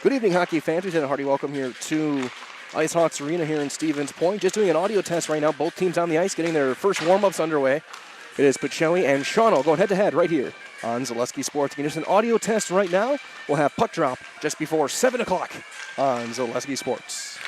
Good evening, hockey fans. We a hearty welcome here to Ice Hawks Arena here in Stevens Point. Just doing an audio test right now. Both teams on the ice getting their first warm-ups underway. It is Pacelli and Shawano going head-to-head right here on Zaleski Sports. Again, just an audio test right now. We'll have puck drop just before 7 o'clock on Zaleski Sports.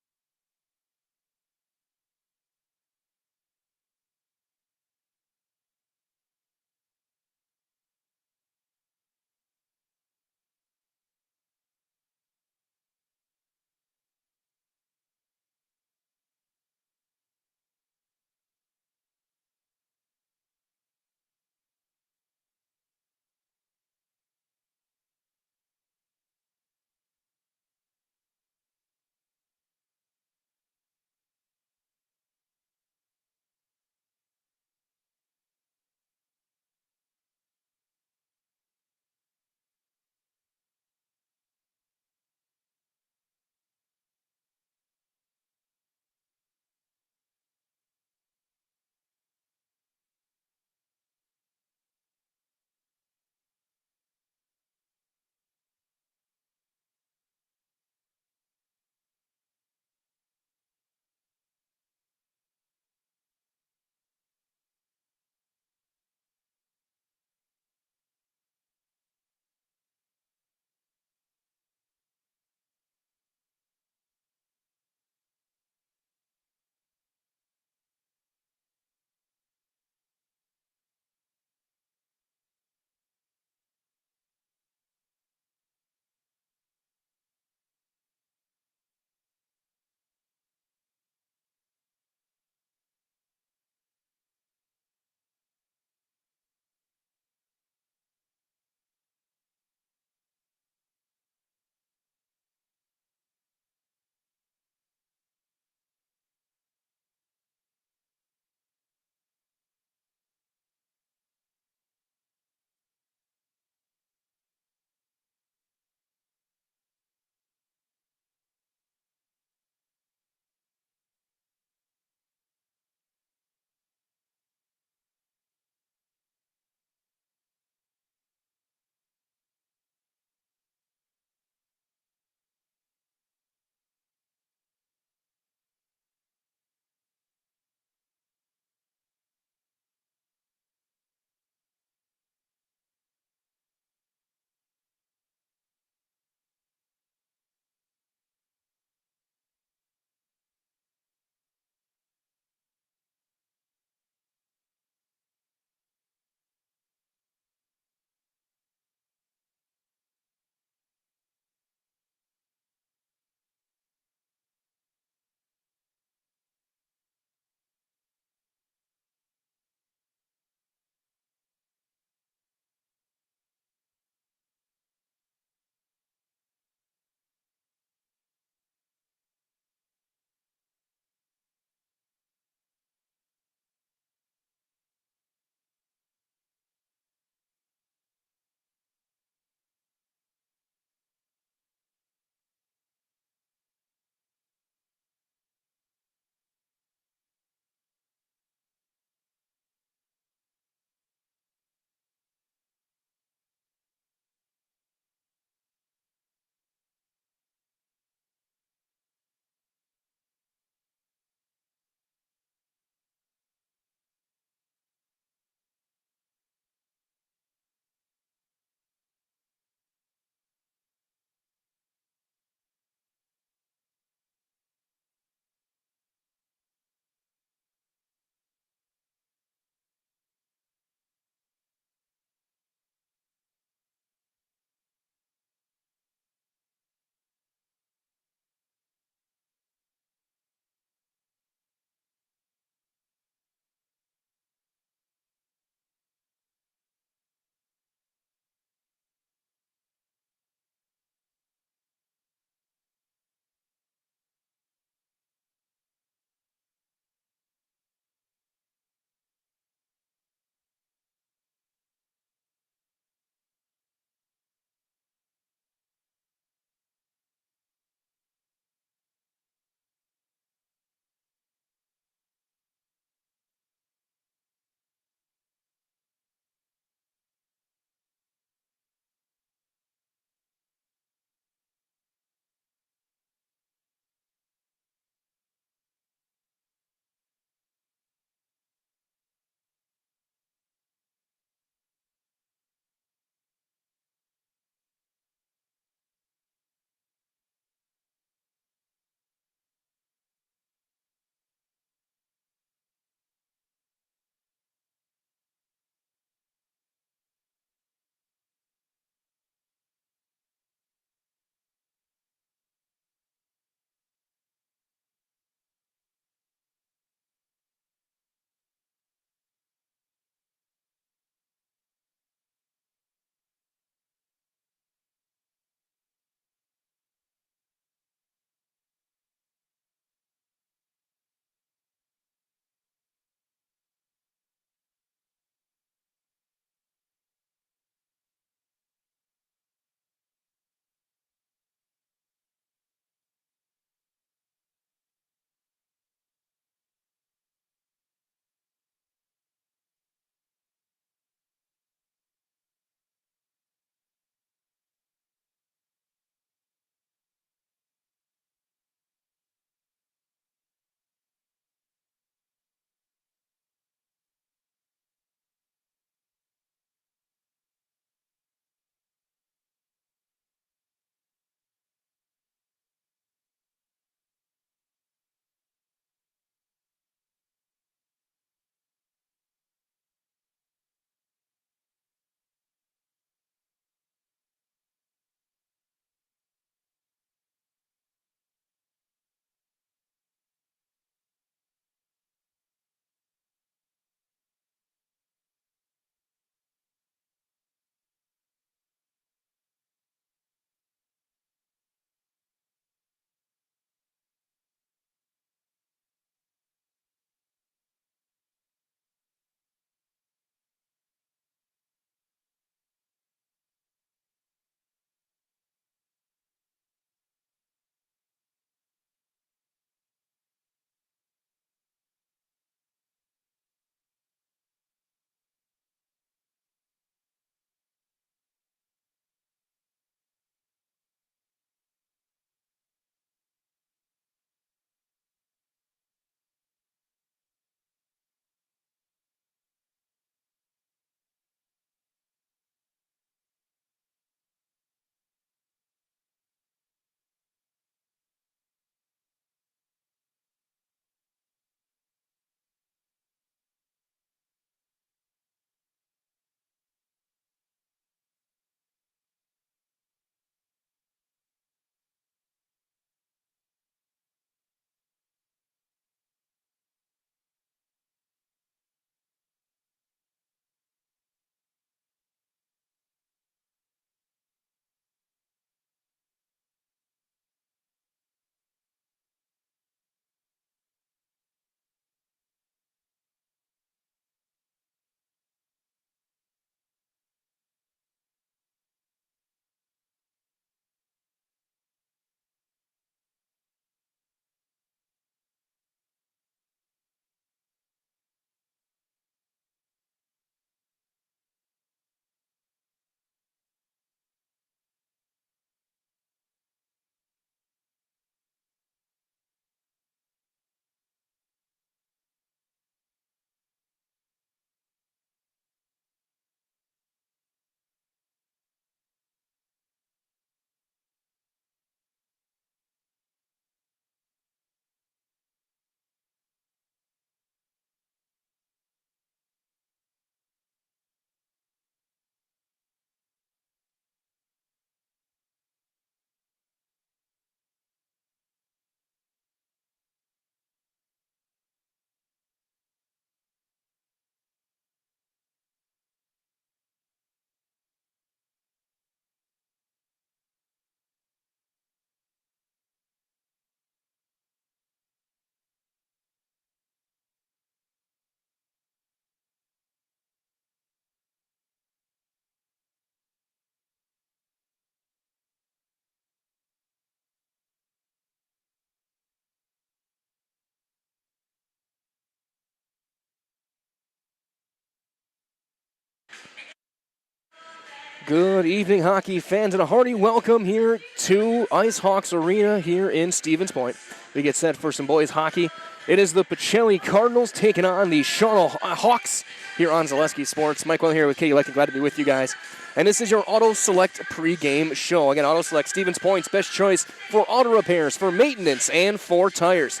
Good evening, hockey fans, and a hearty welcome here to Ice Hawks Arena here in Stevens Point. We get set for some boys hockey. It is the Pacelli Cardinals taking on the Shawano Hawks here on Zaleski Sports. Mike Well here with Katie Leck, glad to be with you guys. And this is your Auto Select pregame show. Again, Auto Select, Stevens Point's best choice for auto repairs, for maintenance, and for tires.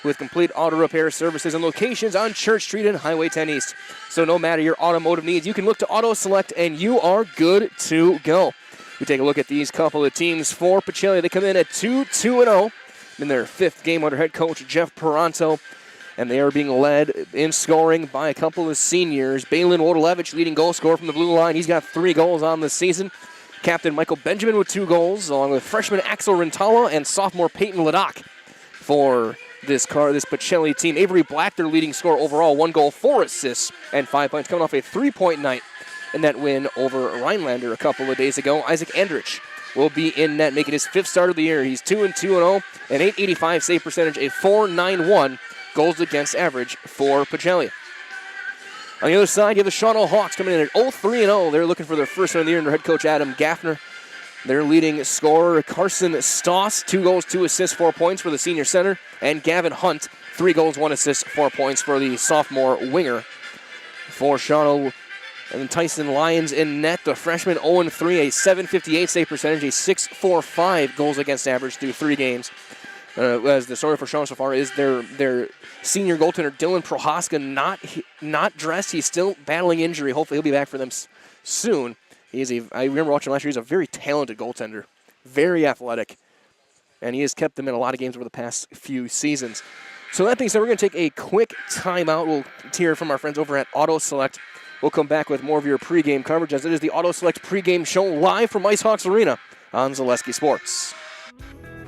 With complete auto repair services and locations on Church Street and Highway 10 East. So no matter your automotive needs, you can look to Auto Select and you are good to go. We take a look at these couple of teams for Pacelli. They come in at 2-2-0 in their fifth game under head coach Jeff Peranto. And they are being led in scoring by a couple of seniors. Balin Wodolevich, leading goal scorer from the blue line. He's got 3 goals on this season. Captain Michael Benjamin with 2 goals, along with freshman Axel Rintala and sophomore Peyton Ladoc for this Pacelli team. Avery Black, their leading scorer overall, 1 goal, 4 assists, and 5 points, coming off a 3-point night in that win over Rhinelander a couple of days ago. Isaac Andrich will be in net, making his 5th start of the year. He's 2-2-0, an .885 save percentage, a .491 goals against average for Pacelli. On the other side, you have the Shawano Hawks coming in at 0-3-0. They're looking for their first win of the year under head coach Adam Gaffner. Their leading scorer, Carson Stoss, 2 goals, 2 assists, 4 points for the senior center. And Gavin Hunt, 3 goals, 1 assist, 4 points for the sophomore winger. For Shawano, and then Tyson Lyons in net, the freshman, 0-3, a .758 save percentage, a .645 goals against average through 3 games. As the story for Shawano so far is their senior goaltender, Dylan Prohaska, not dressed. He's still battling injury. Hopefully he'll be back for them soon. I remember watching him last year. He's a very talented goaltender, very athletic, and he has kept them in a lot of games over the past few seasons. So that being said, we're going to take a quick timeout. We'll hear from our friends over at Auto Select. We'll come back with more of your pregame coverage, as it is the Auto Select pregame show live from Ice Hawks Arena on Zaleski Sports.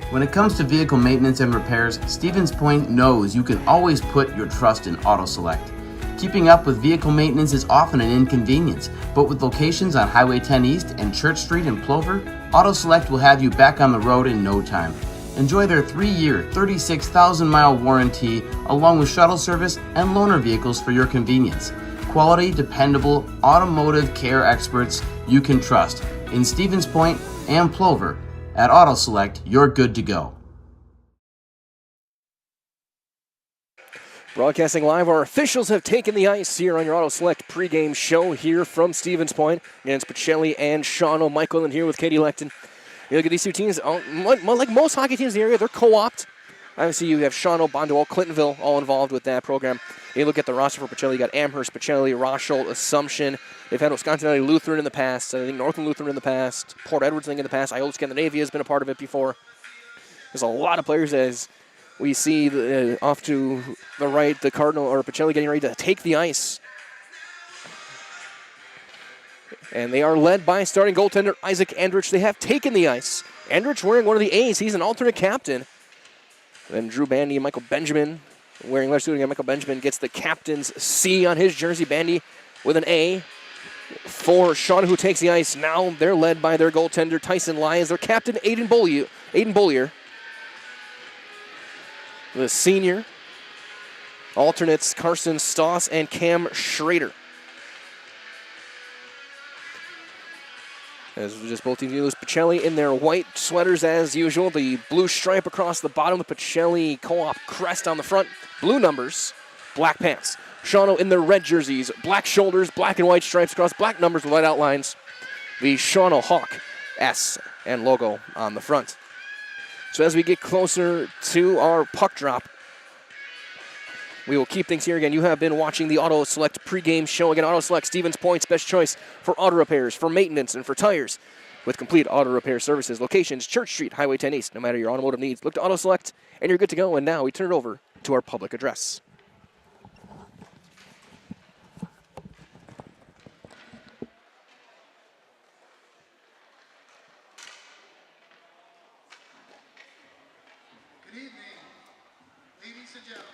When it comes to vehicle maintenance and repairs, Stevens Point knows you can always put your trust in Auto Select. Keeping up with vehicle maintenance is often an inconvenience, but with locations on Highway 10 East and Church Street in Plover, Auto Select will have you back on the road in no time. Enjoy their 3-year, 36,000-mile warranty, along with shuttle service and loaner vehicles for your convenience. Quality, dependable, automotive care experts you can trust. In Stevens Point and Plover, at Auto Select, you're good to go. Broadcasting live, our officials have taken the ice here on your Auto Select pregame show here from Stevens Point against Pacelli and Shawano. Michael in here with Katie Leckton. You look at these two teams, like most hockey teams in the area, they're co-opt. Obviously, you have Shawano, Bondwell, Clintonville all involved with that program. You look at the roster for Pacelli, you got Amherst, Pacelli, Rochelle, Assumption. They've had Wisconsin Lutheran in the past, I think Northern Lutheran in the past, Port Edwards in the past, Iola Scandinavia has been a part of it before. There's a lot of players as we see off to the right, the Cardinal or Pacelli getting ready to take the ice. And they are led by starting goaltender Isaac Andrich. They have taken the ice. Andrich wearing one of the A's. He's an alternate captain. Then Drew Bandy and Michael Benjamin wearing leather suiting. Michael Benjamin gets the captain's C on his jersey. Bandy with an A. For Shawano, who takes the ice now, they're led by their goaltender Tyson Lyons. Their captain Aiden Bollier. The senior. Alternates Carson Stoss and Cam Schrader. As just both teams use Pacelli in their white sweaters as usual. The blue stripe across the bottom, the Pacelli co-op crest on the front. Blue numbers, black pants. Shawano in their red jerseys, black shoulders, black and white stripes across, black numbers with white outlines. The Shawano Hawk S and logo on the front. So as we get closer to our puck drop, we will keep things here again. You have been watching the Auto Select pregame show. Again, Auto Select, Stevens Point's best choice for auto repairs, for maintenance, and for tires. With complete auto repair services, locations, Church Street, Highway 10 East. No matter your automotive needs, look to Auto Select, and you're good to go. And now we turn it over to our public address. Good evening, ladies and gentlemen.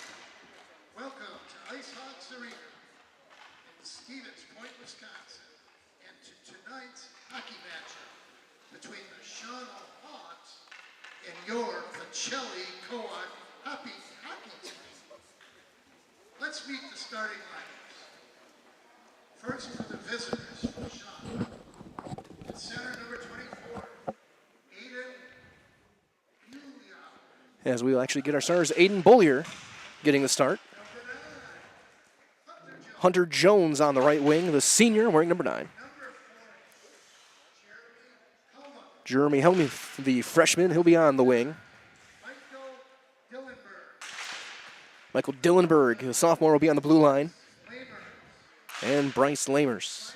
Welcome to Ice Hawks Arena in Stevens Point, Wisconsin, and to tonight's hockey matchup between the Shawano Hawks and your Pacelli Co-op hockey team. Let's meet the starting lineups. First for the visitors from Shawano. As we will actually get our starters, Aiden Bullier getting the start. Hunter Jones on the right wing, the senior, wearing number 9. Jeremy Helmuth, the freshman, he'll be on the wing. Michael Dillenberg, the sophomore, will be on the blue line. And Bryce Lamers.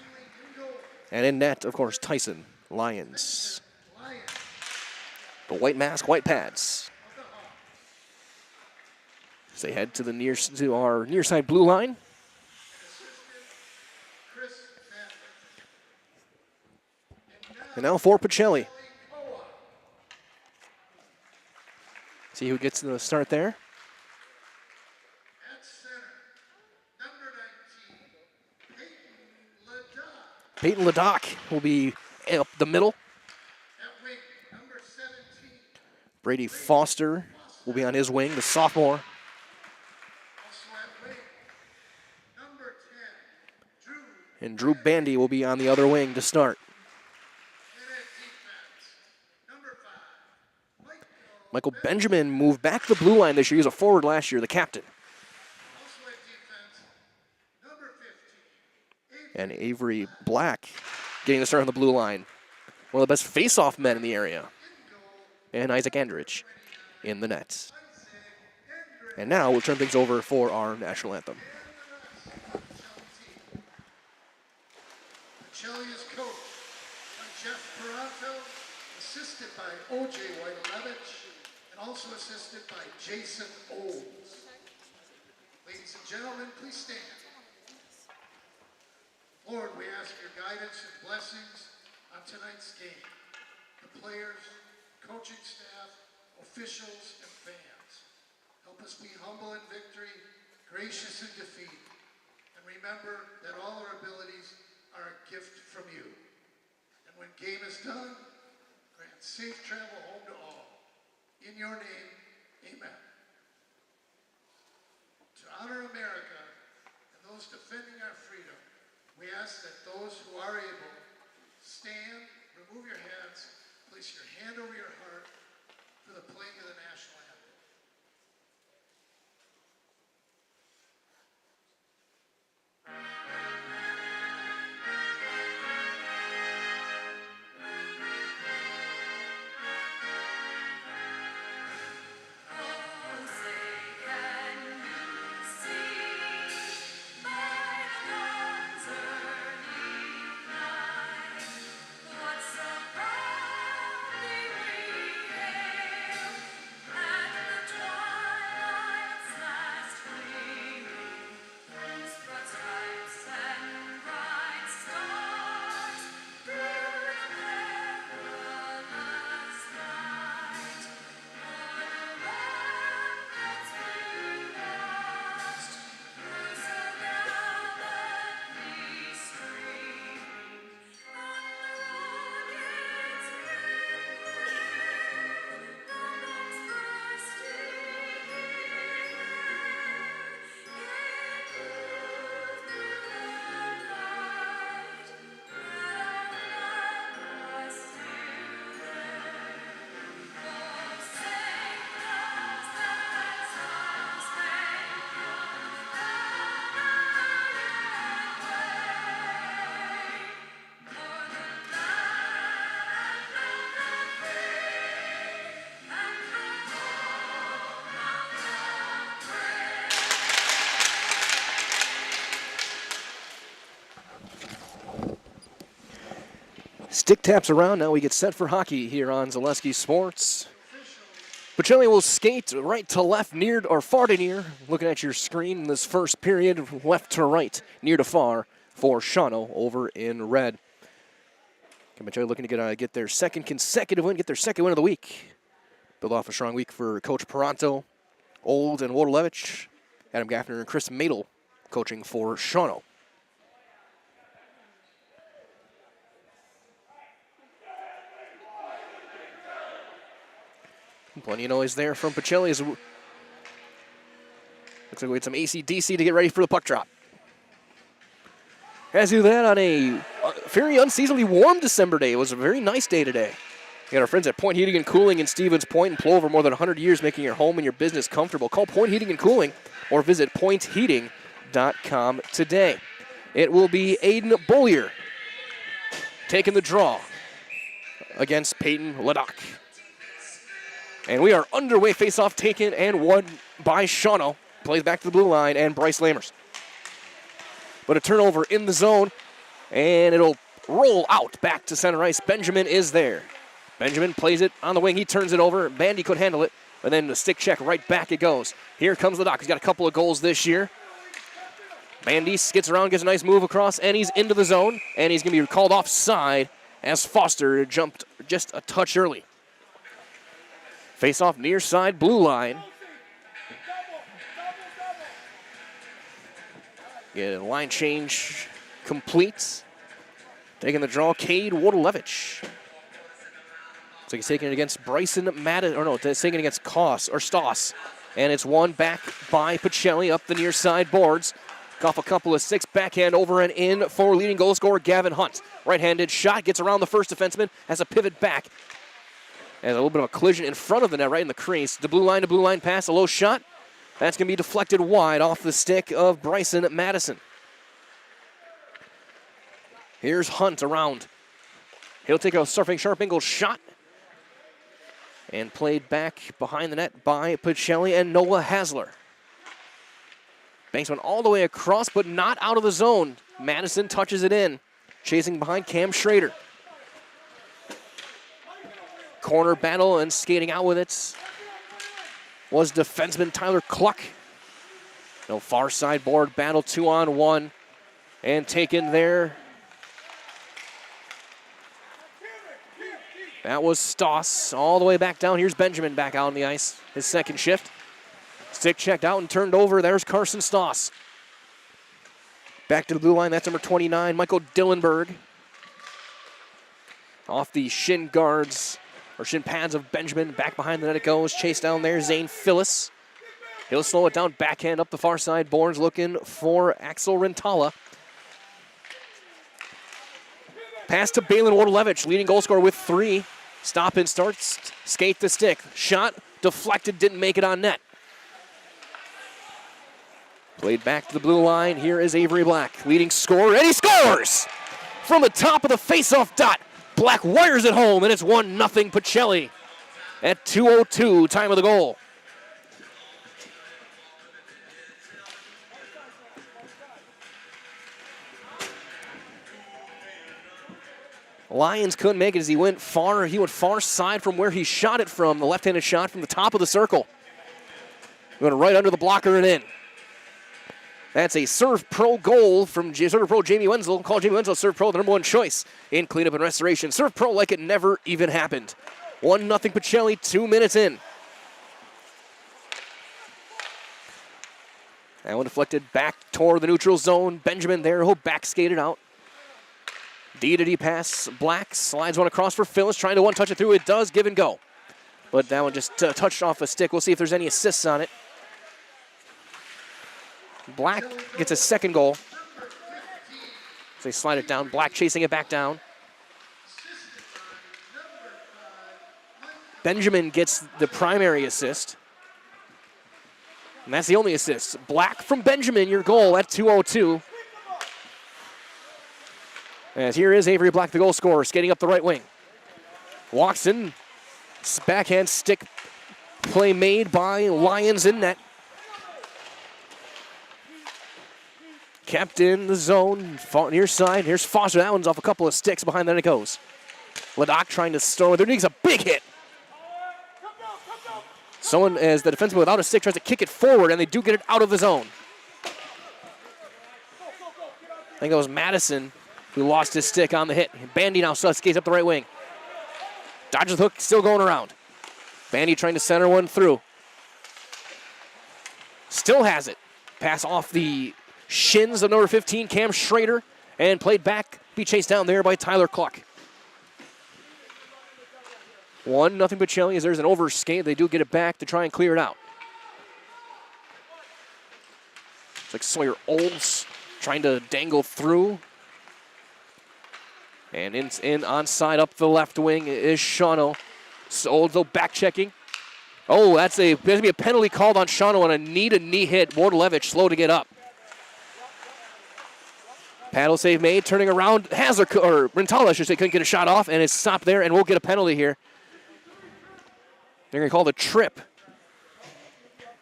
And in net, of course, Tyson Lyons. The white mask, white pads. As they head to our near side blue line. And now for Pacelli. See who gets the start there. At center, number 19, Peyton Ladoc will be up the middle. At wing, number 17, Brady Foster will be on his wing, the sophomore. also at wing, number 10, Drew. And Drew Bandy will be on the other wing to start. And at defense, number 5, Michael Benjamin moved back to the blue line this year. He was a forward last year, the captain. also at defense, number 15, And Avery Black getting the start on the blue line. One of the best face-off men in the area. And Isaac Andrich in the net. And now we'll turn things over for our national anthem. Pacelli is coached by Jeff Peranto, assisted by O.J. Whitelevich, and also assisted by Jason Olds. Ladies and gentlemen, please stand. Lord, we ask your guidance and blessings on tonight's game. The players, coaching staff, officials, and fans. Help us be humble in victory, gracious in defeat, and remember that all our abilities are a gift from you. And when game is done, grant safe travel home to all. In your name, amen. To honor America and those defending our freedom, we ask that those who are able stand, remove your hats, place your hand over your heart for the playing of the national anthem. Stick taps around. Now we get set for hockey here on Zaleski Sports. Pacelli will skate right to left, near or far to near. Looking at your screen in this first period, left to right, near to far for Shawano over in red. Pacelli looking to get their second consecutive win, get their second win of the week. Build off a strong week for Coach Peranto, Old and Wodolevich, Adam Gaffner and Chris Madel coaching for Shawano. Plenty of noise there from Pacelli. Looks like we had some AC/DC to get ready for the puck drop. As we do that on a very unseasonably warm December day. It was a very nice day today. We got our friends at Point Heating and Cooling in Stevens Point and Plover, more than 100 years making your home and your business comfortable. Call Point Heating and Cooling or visit pointheating.com today. It will be Aiden Bollier taking the draw against Peyton Ladoc. And we are underway, face-off taken and won by Shawano. Plays back to the blue line and Bryce Lammers. But a turnover in the zone, and it'll roll out back to center ice. Benjamin is there. Benjamin plays it on the wing. He turns it over. Bandy could handle it, and then the stick check right back it goes. Here comes Ladoc. He's got a couple of goals this year. Bandy skits around, gets a nice move across, and he's into the zone, and he's going to be called offside as Foster jumped just a touch early. Face-off near side blue line. Get a line change complete. Taking the draw, Cade Wardalevich. So he's taking it against Bryson Madden, or no, it's taking it against Stoss. And it's won back by Pacelli up the near side boards. Off a couple of sticks, backhand over and in for leading goal scorer Gavin Hunt. Right-handed shot, gets around the first defenseman, has a pivot back. And a little bit of a collision in front of the net, right in the crease. The blue line to blue line pass, a low shot. That's going to be deflected wide off the stick of Bryson Madison. Here's Hunt around. He'll take a surfing sharp angle shot. And played back behind the net by Pacelli and Noah Hasler. Banks went all the way across, but not out of the zone. Madison touches it in, chasing behind Cam Schrader. Corner battle and skating out with it was defenseman Tyler Cluck. No far side board battle, 2-on-1, and taken there. That was Stoss all the way back down. Here's Benjamin back out on the ice, his second shift. Stick checked out and turned over. There's Carson Stoss. Back to the blue line. That's number 29, Michael Dillenberg. Off the shin guards, or shin pads of Benjamin. Back behind the net it goes. Chased down there, Zane Phyllis. He'll slow it down. Backhand up the far side. Bournes looking for Axel Rintala. Pass to Balin Wardalevich, leading goal scorer with 3. Stop and starts. Skate the stick. Shot deflected, didn't make it on net. Played back to the blue line. Here is Avery Black, leading scorer, and he scores! From the top of the face-off dot. Black wires it home, and it's 1-0 Pacelli at 2:02, time of the goal. Lyons couldn't make it as he went far side from where he shot it from, the left-handed shot from the top of the circle. Going right under the blocker and in. That's a Serve Pro goal from Serve Pro Jamie Wenzel. Call Jamie Wenzel Serve Pro the number 1 choice in cleanup and restoration. Serve Pro like it never even happened. 1-0 Pacelli, 2 minutes in. That one deflected back toward the neutral zone. Benjamin there, who back skated out. D-to-D pass. Black slides one across for Phyllis, trying to one-touch it through. It does give and go. But that one just touched off a stick. We'll see if there's any assists on it. Black gets a second goal. So they slide it down. Black chasing it back down. Benjamin gets the primary assist. And that's the only assist. Black from Benjamin, your goal at 2:02. As here is Avery Black, the goal scorer, skating up the right wing. Walks in. Backhand stick play made by Lyons in net. Kept in the zone, near side. Here's Foster. That one's off a couple of sticks. Behind that it goes. Ladoc trying to storm it. There needs a big hit. Someone, as the defenseman without a stick, tries to kick it forward, and they do get it out of the zone. I think that was Madison who lost his stick on the hit. Bandy now skates up the right wing. Dodges the hook, still going around. Bandy trying to center one through. Still has it. Pass off the shins of number 15, Cam Schrader, and played back, be chased down there by Tyler Cluck. 1-0 Pacelli as there's an overskate. They do get it back to try and clear it out. It's like Sawyer Olds trying to dangle through. And in onside up the left wing is Shawano. So back checking. Oh, there's going to be a penalty called on Shawano on a knee-to-knee hit. Wardlevich slow to get up. Paddle save made, turning around. Rintala, I should say, couldn't get a shot off, and it's stopped there, and we'll get a penalty here. They're going to call it a trip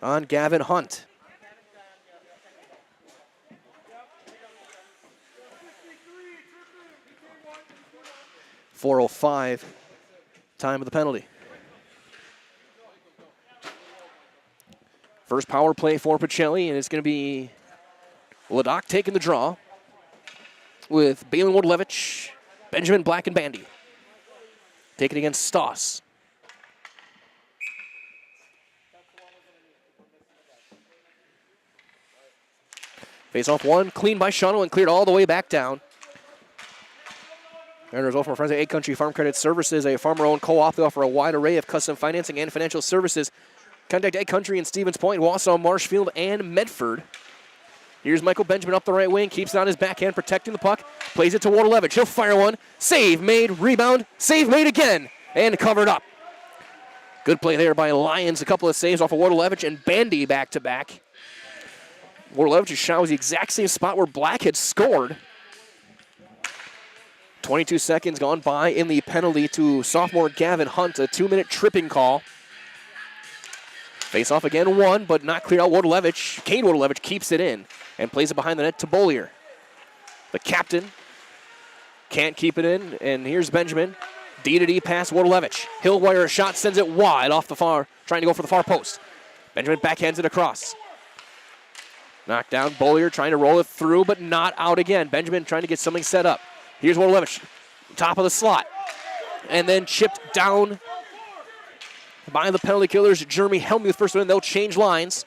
on Gavin Hunt. .405, time of the penalty. First power play for Pacelli, and it's going to be Ladok taking the draw with Balin Wardlevich, Benjamin Black, and Bandy. Taking against Stoss. Face off one, clean by Shawano and cleared all the way back down. And as well from our friends at Egg Country Farm Credit Services, a farmer-owned co-op. They offer a wide array of custom financing and financial services. Contact Egg Country in Stevens Point, Wausau, Marshfield, and Medford. Here's Michael Benjamin up the right wing, keeps it on his backhand, protecting the puck. Plays it to Wardlevich. He'll fire one. Save made, rebound, save made again, and covered up. Good play there by Lions. A couple of saves off of Wardlevich and Bandy back-to-back. Wardlevich shows the exact same spot where Black had scored. 22 seconds gone by in the penalty to sophomore Gavin Hunt, a 2-minute tripping call. Face off again, one, but not cleared out. Wardlevich, Kane Wardlevich keeps it in and plays it behind the net to Bollier. The captain can't keep it in, and here's Benjamin. D-to-D pass, Wardlevich. He'll wire a shot, sends it wide off the far, trying to go for the far post. Benjamin backhands it across. Knocked down, Bollier trying to roll it through, but not out again. Benjamin trying to get something set up. Here's Wardlevich, top of the slot. And then chipped down by the penalty killers. Jeremy Helmuth first one. They'll change lines.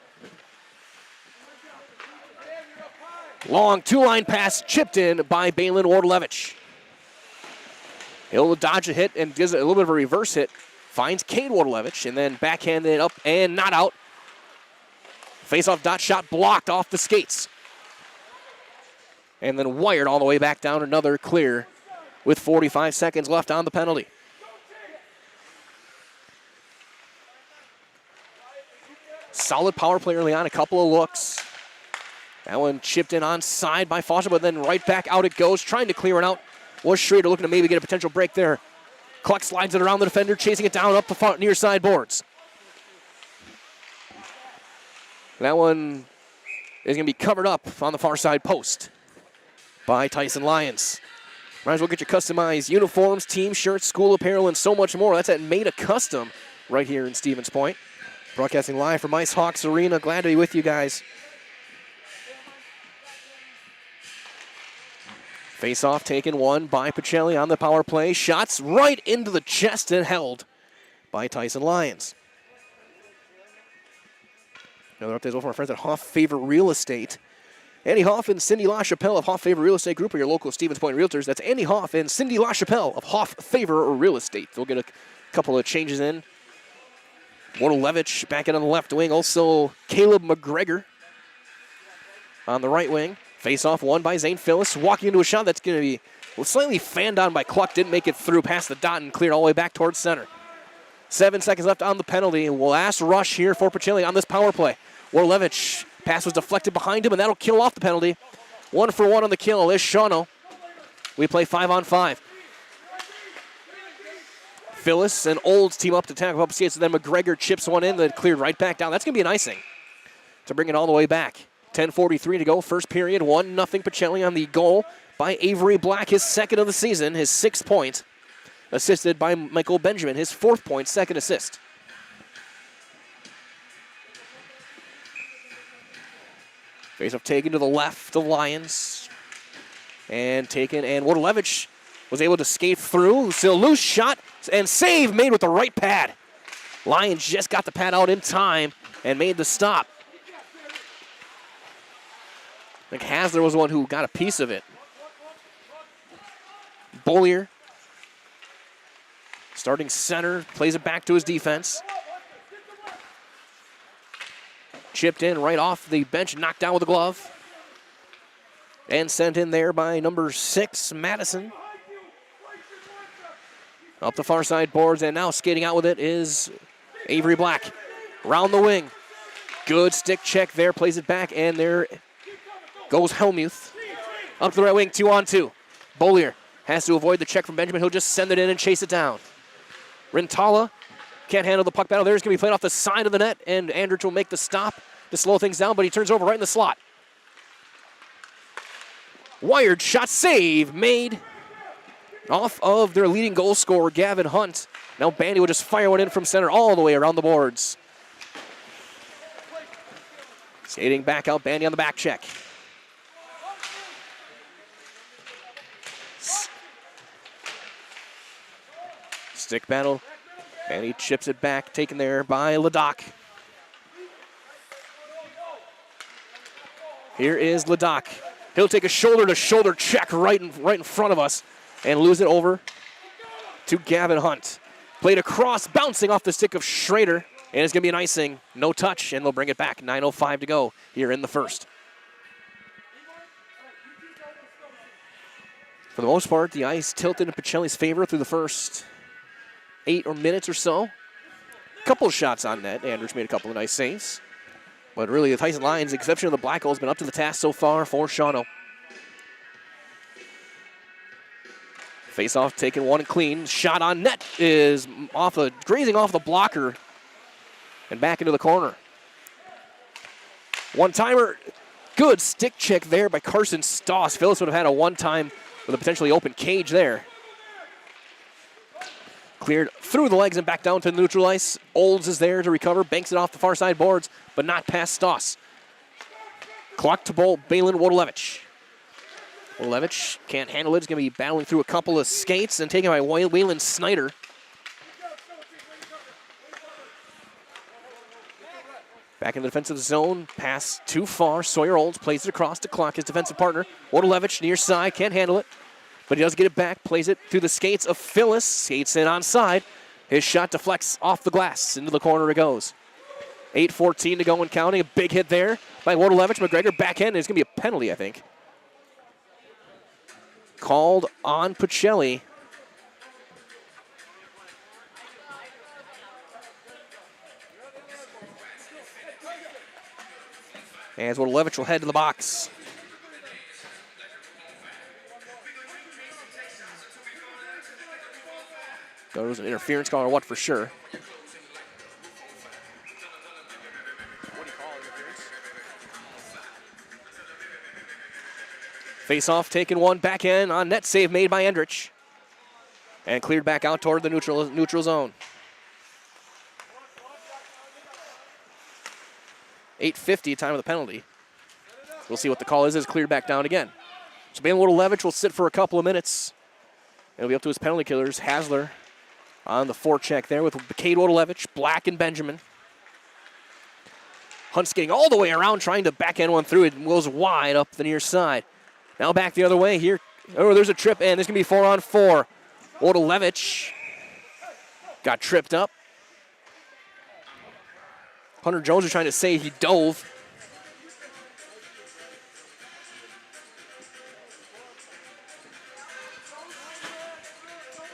Long two-line pass chipped in by Balin Wardlevich. He'll dodge a hit and gives it a little bit of a reverse hit. Finds Cade Wardlevich and then backhanded it up and not out. Face-off dot shot blocked off the skates. And then wired all the way back down. Another clear with 45 seconds left on the penalty. Solid power play early on, a couple of looks. That one chipped in onside by Foster, but then right back out it goes, trying to clear it out. Was Schrader looking to maybe get a potential break there. Cluck slides it around the defender, chasing it down up the far, near side boards. That one is going to be covered up on the far side post by Tyson Lyons. Might as well get your customized uniforms, team shirts, school apparel, and so much more. That's at Made a Custom right here in Stevens Point. Broadcasting live from Ice Hawks Arena. Glad to be with you guys. Face-off taken one by Pacelli on the power play. Shots right into the chest and held by Tyson Lyons. Another update from our friends at Hoff Favor Real Estate. Andy Hoff and Cindy LaChapelle of Hoff Favor Real Estate Group are your local Stevens Point Realtors. That's Andy Hoff and Cindy LaChapelle of Hoff Favor Real Estate. They'll get a couple of changes in. Wardlevich back in on the left wing. Also Caleb McGregor on the right wing. Face-off won by Zane Phillips. Walking into a shot that's going to be slightly fanned on by Cluck. Didn't make it through past the dot and cleared all the way back towards center. 7 seconds left on the penalty. Last rush here for Pacelli on this power play. Wardlevich, pass was deflected behind him, and that'll kill off the penalty. 1 for 1 on the kill is Shawano. We play 5-on-5. Phyllis and Olds team up to tackle up skates, and then McGregor chips one in that cleared right back down. That's going to be an icing to bring it all the way back. 10:43 to go, first period, 1-0 Pacelli on the goal by Avery Black, his second of the season, his 6th point, assisted by Michael Benjamin, his 4th point, second assist. Face-off taken to the left of Lions. And taken, and Wardlevich was able to skate through. Still loose shot, and save made with the right pad. Lions just got the pad out in time and made the stop. I think Hasler was the one who got a piece of it. Bollier, starting center, plays it back to his defense. Chipped in right off the bench, knocked down with a glove. And sent in there by number 6, Madison. Up the far side boards, and now skating out with it is Avery Black. Round the wing. Good stick check there, plays it back, and there goes Helmuth. Up to the right wing, 2-on-2. Bollier has to avoid the check from Benjamin. He'll just send it in and chase it down. Rintala can't handle the puck battle. There's going to be played off the side of the net, and Andrich will make the stop to slow things down, but he turns over right in the slot. Wired shot, save made off of their leading goal scorer, Gavin Hunt. Now Bandy will just fire one in from center all the way around the boards. Skating back out, Bandy on the back check. Stick battle. Bandy chips it back, taken there by Ledoc. Here is Ledoc. He'll take a shoulder-to-shoulder check right in front of us and lose it over to Gavin Hunt. Played across, bouncing off the stick of Schrader, and it's going to be an icing. No touch, and they'll bring it back. 9:05 to go here in the first. For the most part, the ice tilted in Pacelli's favor through the first 8 minutes or so. A couple of shots on net. Andrich made a couple of nice saves. But really, the Tyson Lions, exception of the Black Hole, has been up to the task so far for Shawano. Face-off taken one and clean. Shot on net is grazing off the blocker and back into the corner. One-timer. Good stick check there by Carson Stoss. Phyllis would have had a one-time with a potentially open cage there. Cleared through the legs and back down to the neutral ice. Olds is there to recover. Banks it off the far side boards, but not past Stoss. Clock to bowl, Balin Wodolevich. Wodolevich can't handle it. He's going to be battling through a couple of skates and taken by Waylon Snyder. Back in the defensive zone. Pass too far. Sawyer Olds plays it across to Clock, his defensive partner. Wodolevich near side, can't handle it. But he does get it back, plays it through the skates of Phyllis. Skates in onside. His shot deflects off the glass. Into the corner it goes. 8:14 to go and counting. A big hit there by Wodolevich. McGregor backhand. It's going to be a penalty, I think. Called on Pacelli. As Wodolevich will head to the box. There was an interference call or what for sure. Face-off taken one, backhand on net, save made by Andrich. And cleared back out toward the neutral zone. 8:50, time of the penalty. We'll see what the call is. It's cleared back down again. So Balin Wodolevich will sit for a couple of minutes. It'll be up to his penalty killers. Hasler on the forecheck there with Cade Wodolevich, Black, and Benjamin. Hunt's getting all the way around, trying to backhand one through. It goes wide up the near side. Now back the other way here. Oh, there's a trip, and there's going to be 4-on-4. Wodolevich got tripped up. Hunter Jones was trying to say he dove.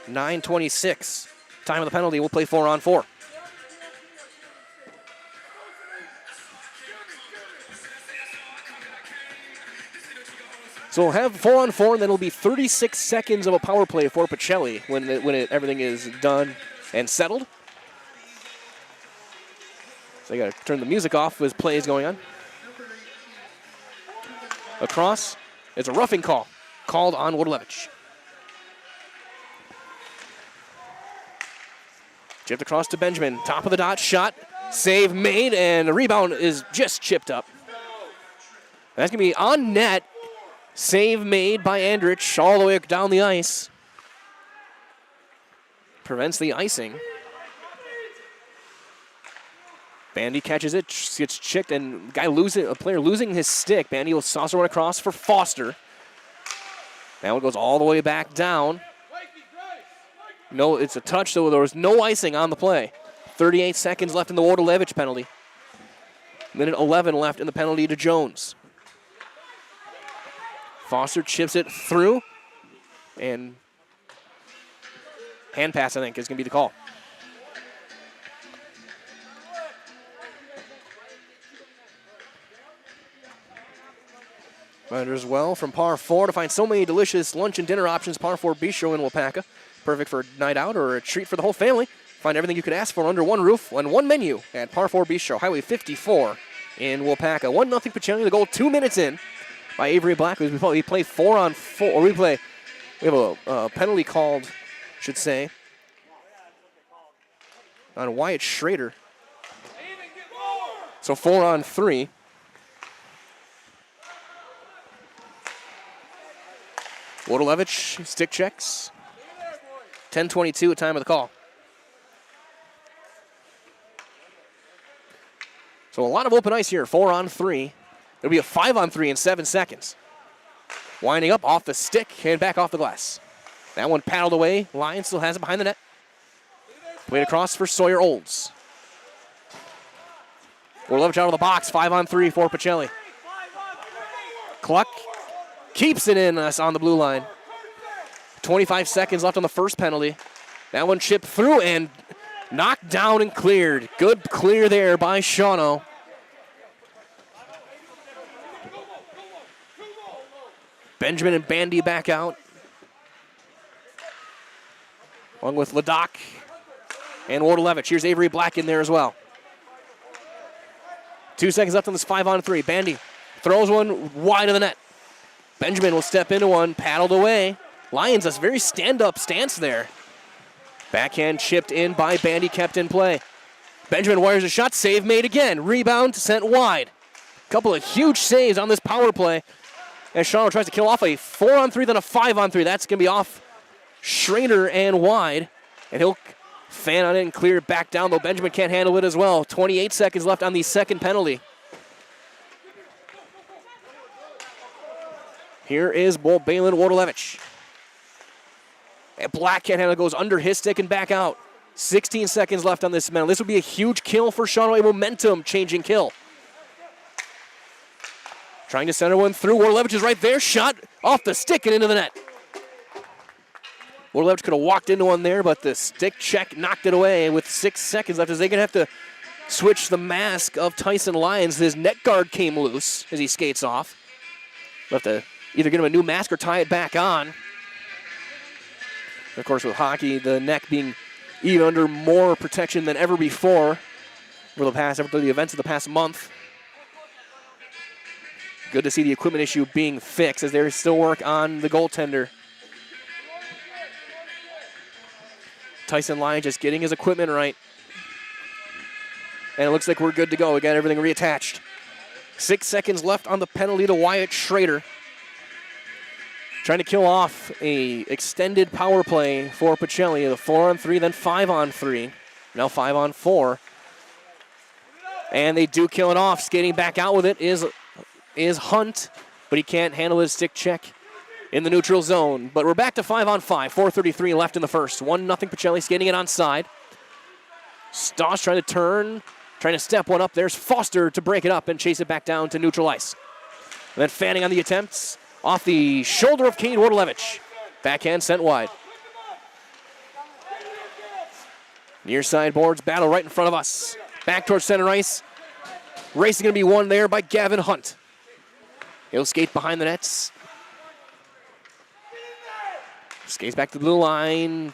.926. Time of the penalty. We'll play 4-on-4. So we'll have 4-on-4, and then it'll be 36 seconds of a power play for Pacelli when everything is done and settled. So you got to turn the music off as play is going on. Across. It's a roughing call. Called on Wodolevich. Chipped across to Benjamin. Top of the dot. Shot. Save made. And the rebound is just chipped up. That's going to be on net. Save made by Andrich all the way down the ice. Prevents the icing. Bandy catches it, gets chipped, and a player losing his stick. Bandy will saucer one across for Foster. Now it goes all the way back down. No, it's a touch, so there was no icing on the play. 38 seconds left in the Wodolevich penalty. Minute 11 left in the penalty to Jones. Foster chips it through, and Hand pass, I think, is going to be the call. But as well from Par 4 to find so many delicious lunch and dinner options. Par 4 Bistro in Wapaka. Perfect for a night out or a treat for the whole family. Find everything you could ask for under one roof and one menu at Par 4 Bistro, Highway 54 in Wapaka. 1-0 Pacelli. The goal 2 minutes in by Avery Black. We play 4-on-4. Or we have a penalty called, should say, on Wyatt Schrader. So 4-on-3. Wodolevich, stick checks. 10:22 at time of the call. So a lot of open ice here, 4-on-3. It'll be a 5-on-3 in 7 seconds. Winding up off the stick and back off the glass. That one paddled away. Lyon still has it behind the net. Played across for Sawyer Olds. Wodolevich out of the box, 5-on-3 for Pacelli. Cluck keeps it in on the blue line. 25 seconds left on the first penalty. That one chipped through and knocked down and cleared. Good clear there by Shawano. Benjamin and Bandy back out. Along with Ladoc and Wodolevich. Here's Avery Black in there as well. 2 seconds left on this 5-on-3. Bandy throws one wide of the net. Benjamin will step into one, paddled away. Lions, a very stand-up stance there. Backhand chipped in by Bandy, kept in play. Benjamin wires a shot, save made again. Rebound sent wide. Couple of huge saves on this power play. As Shawano tries to kill off a 4-on-3, then a 5-on-3. That's going to be off Schrader and wide. And he'll fan on it and clear it back down, though Benjamin can't handle it as well. 28 seconds left on the second penalty. Here is Balin Wodolevich. And Black can't handle it, goes under his stick and back out. 16 seconds left on this medal. This would be a huge kill for Shawano, a momentum-changing kill. Trying to center one through. Wodolevich is right there. Shot off the stick and into the net. Wodolevich could have walked into one there, but the stick check knocked it away with 6 seconds left as they're going to have to switch the mask of Tyson Lyons. His net guard came loose as he skates off. We'll have to either get him a new mask or tie it back on. Of course, with hockey, the neck being even under more protection than ever before over the events of the past month. Good to see the equipment issue being fixed as there's still work on the goaltender. Tyson Lyon just getting his equipment right. And it looks like we're good to go. We got everything reattached. 6 seconds left on the penalty to Wyatt Schrader. Trying to kill off a extended power play for Pacelli. The 4-on-3, then 5-on-3. Now 5-on-4. And they do kill it off. Skating back out with it is Hunt, but he can't handle his stick check in the neutral zone. But we're back to 5-on-5. 4:33 left in the first. 1-0 Pacelli skating it onside. Stoss trying to turn, trying to step one up. There's Foster to break it up and chase it back down to neutral ice. And then Fanning on the attempts. Off the shoulder of Cade Wodolevich. Backhand sent wide. Near side boards battle right in front of us. Back towards center ice. Race is going to be won there by Gavin Hunt. He'll skate behind the nets. Skates back to the blue line.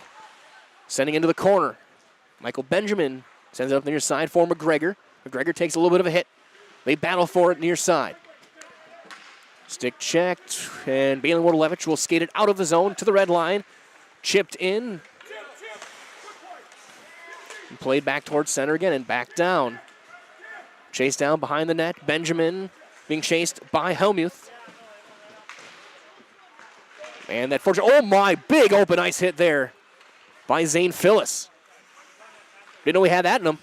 Sending into the corner. Michael Benjamin sends it up near side for McGregor. McGregor takes a little bit of a hit. They battle for it near side. Stick checked, and Balin Wodolevich will skate it out of the zone to the red line. Chipped in. And played back towards center again and back down. Chased down behind the net. Benjamin being chased by Helmuth. And that fortune, oh my, big open ice hit there by Zane Phyllis. Didn't know we had that in him.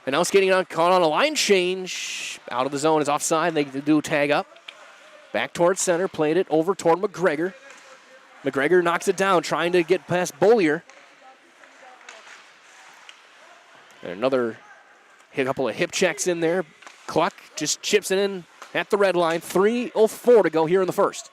And now skating on, caught on a line change. Out of the zone is offside. They do tag up. Back towards center. Played it over toward McGregor. McGregor knocks it down, trying to get past Bollier. And another couple of hip checks in there. Cluck just chips it in at the red line. 3:04 to go here in the first.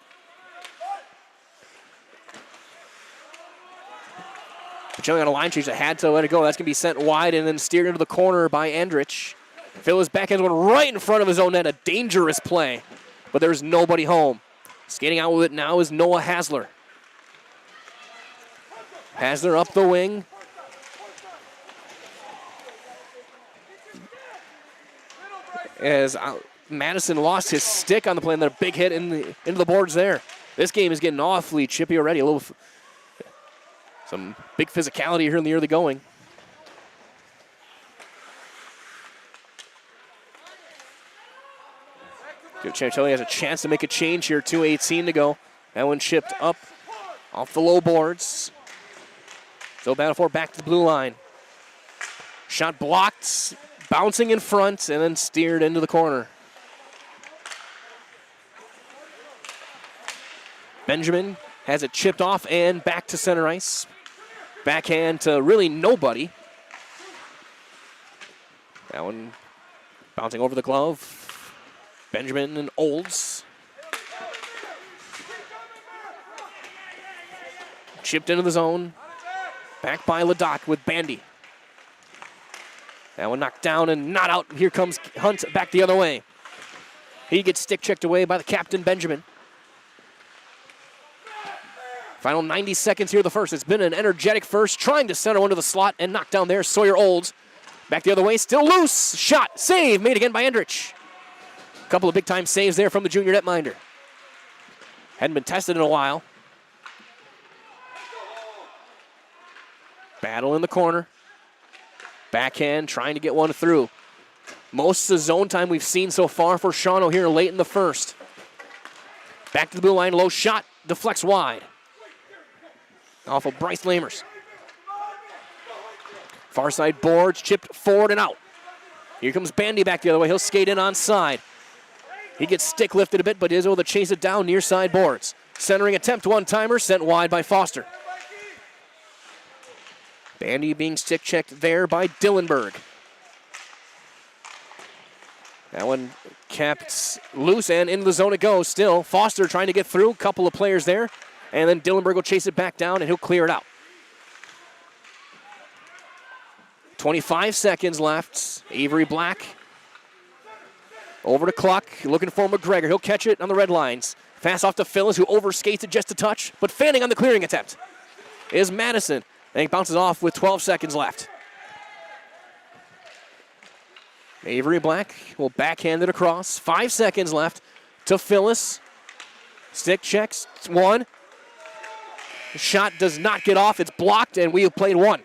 Pacelli on a line change that had to let it go. That's going to be sent wide and then steered into the corner by Andrich. Phil is backhand one right in front of his own net. A dangerous play, but there's nobody home. Skating out with it now is Noah Hasler. Hasler up the wing. As Madison lost his stick on the play and then a big hit into the boards there. This game is getting awfully chippy already. Some big physicality here in the early going. Pacelli has a chance to make a change here. 2:18 to go. That one chipped up off the low boards. So battle for back to the blue line. Shot blocked, bouncing in front, and then steered into the corner. Benjamin has it chipped off and back to center ice. Backhand to really nobody. That one bouncing over the glove. Benjamin and Olds. Chipped into the zone. Back by Ledoc with Bandy. That one knocked down and not out. Here comes Hunt back the other way. He gets stick checked away by the captain, Benjamin. Final 90 seconds here of the first. It's been an energetic first, trying to center one to the slot and knocked down there. Sawyer Olds back the other way, still loose. Shot, save, made again by Andrich. A couple of big-time saves there from the junior netminder. Hadn't been tested in a while. Battle in the corner. Backhand, trying to get one through. Most of the zone time we've seen so far for Shawano here late in the first. Back to the blue line, low shot, deflects wide. Off of Bryce Lamers. Far side boards, chipped forward and out. Here comes Bandy back the other way. He'll skate in on side. He gets stick lifted a bit, but is able to chase it down near side boards. Centering attempt, one-timer, sent wide by Foster. Bandy being stick checked there by Dillenberg. That one kept loose and into the zone it goes still. Foster trying to get through, couple of players there. And then Dillenberg will chase it back down and he'll clear it out. 25 seconds left. Avery Black over to Cluck, looking for McGregor. He'll catch it on the red lines. Pass off to Phillips, who overskates it just a touch, but fanning on the clearing attempt is Madison. And he bounces off with 12 seconds left. Avery Black will backhand it across. 5 seconds left to Phyllis. Stick checks, one. The shot does not get off. It's blocked, and we have played one.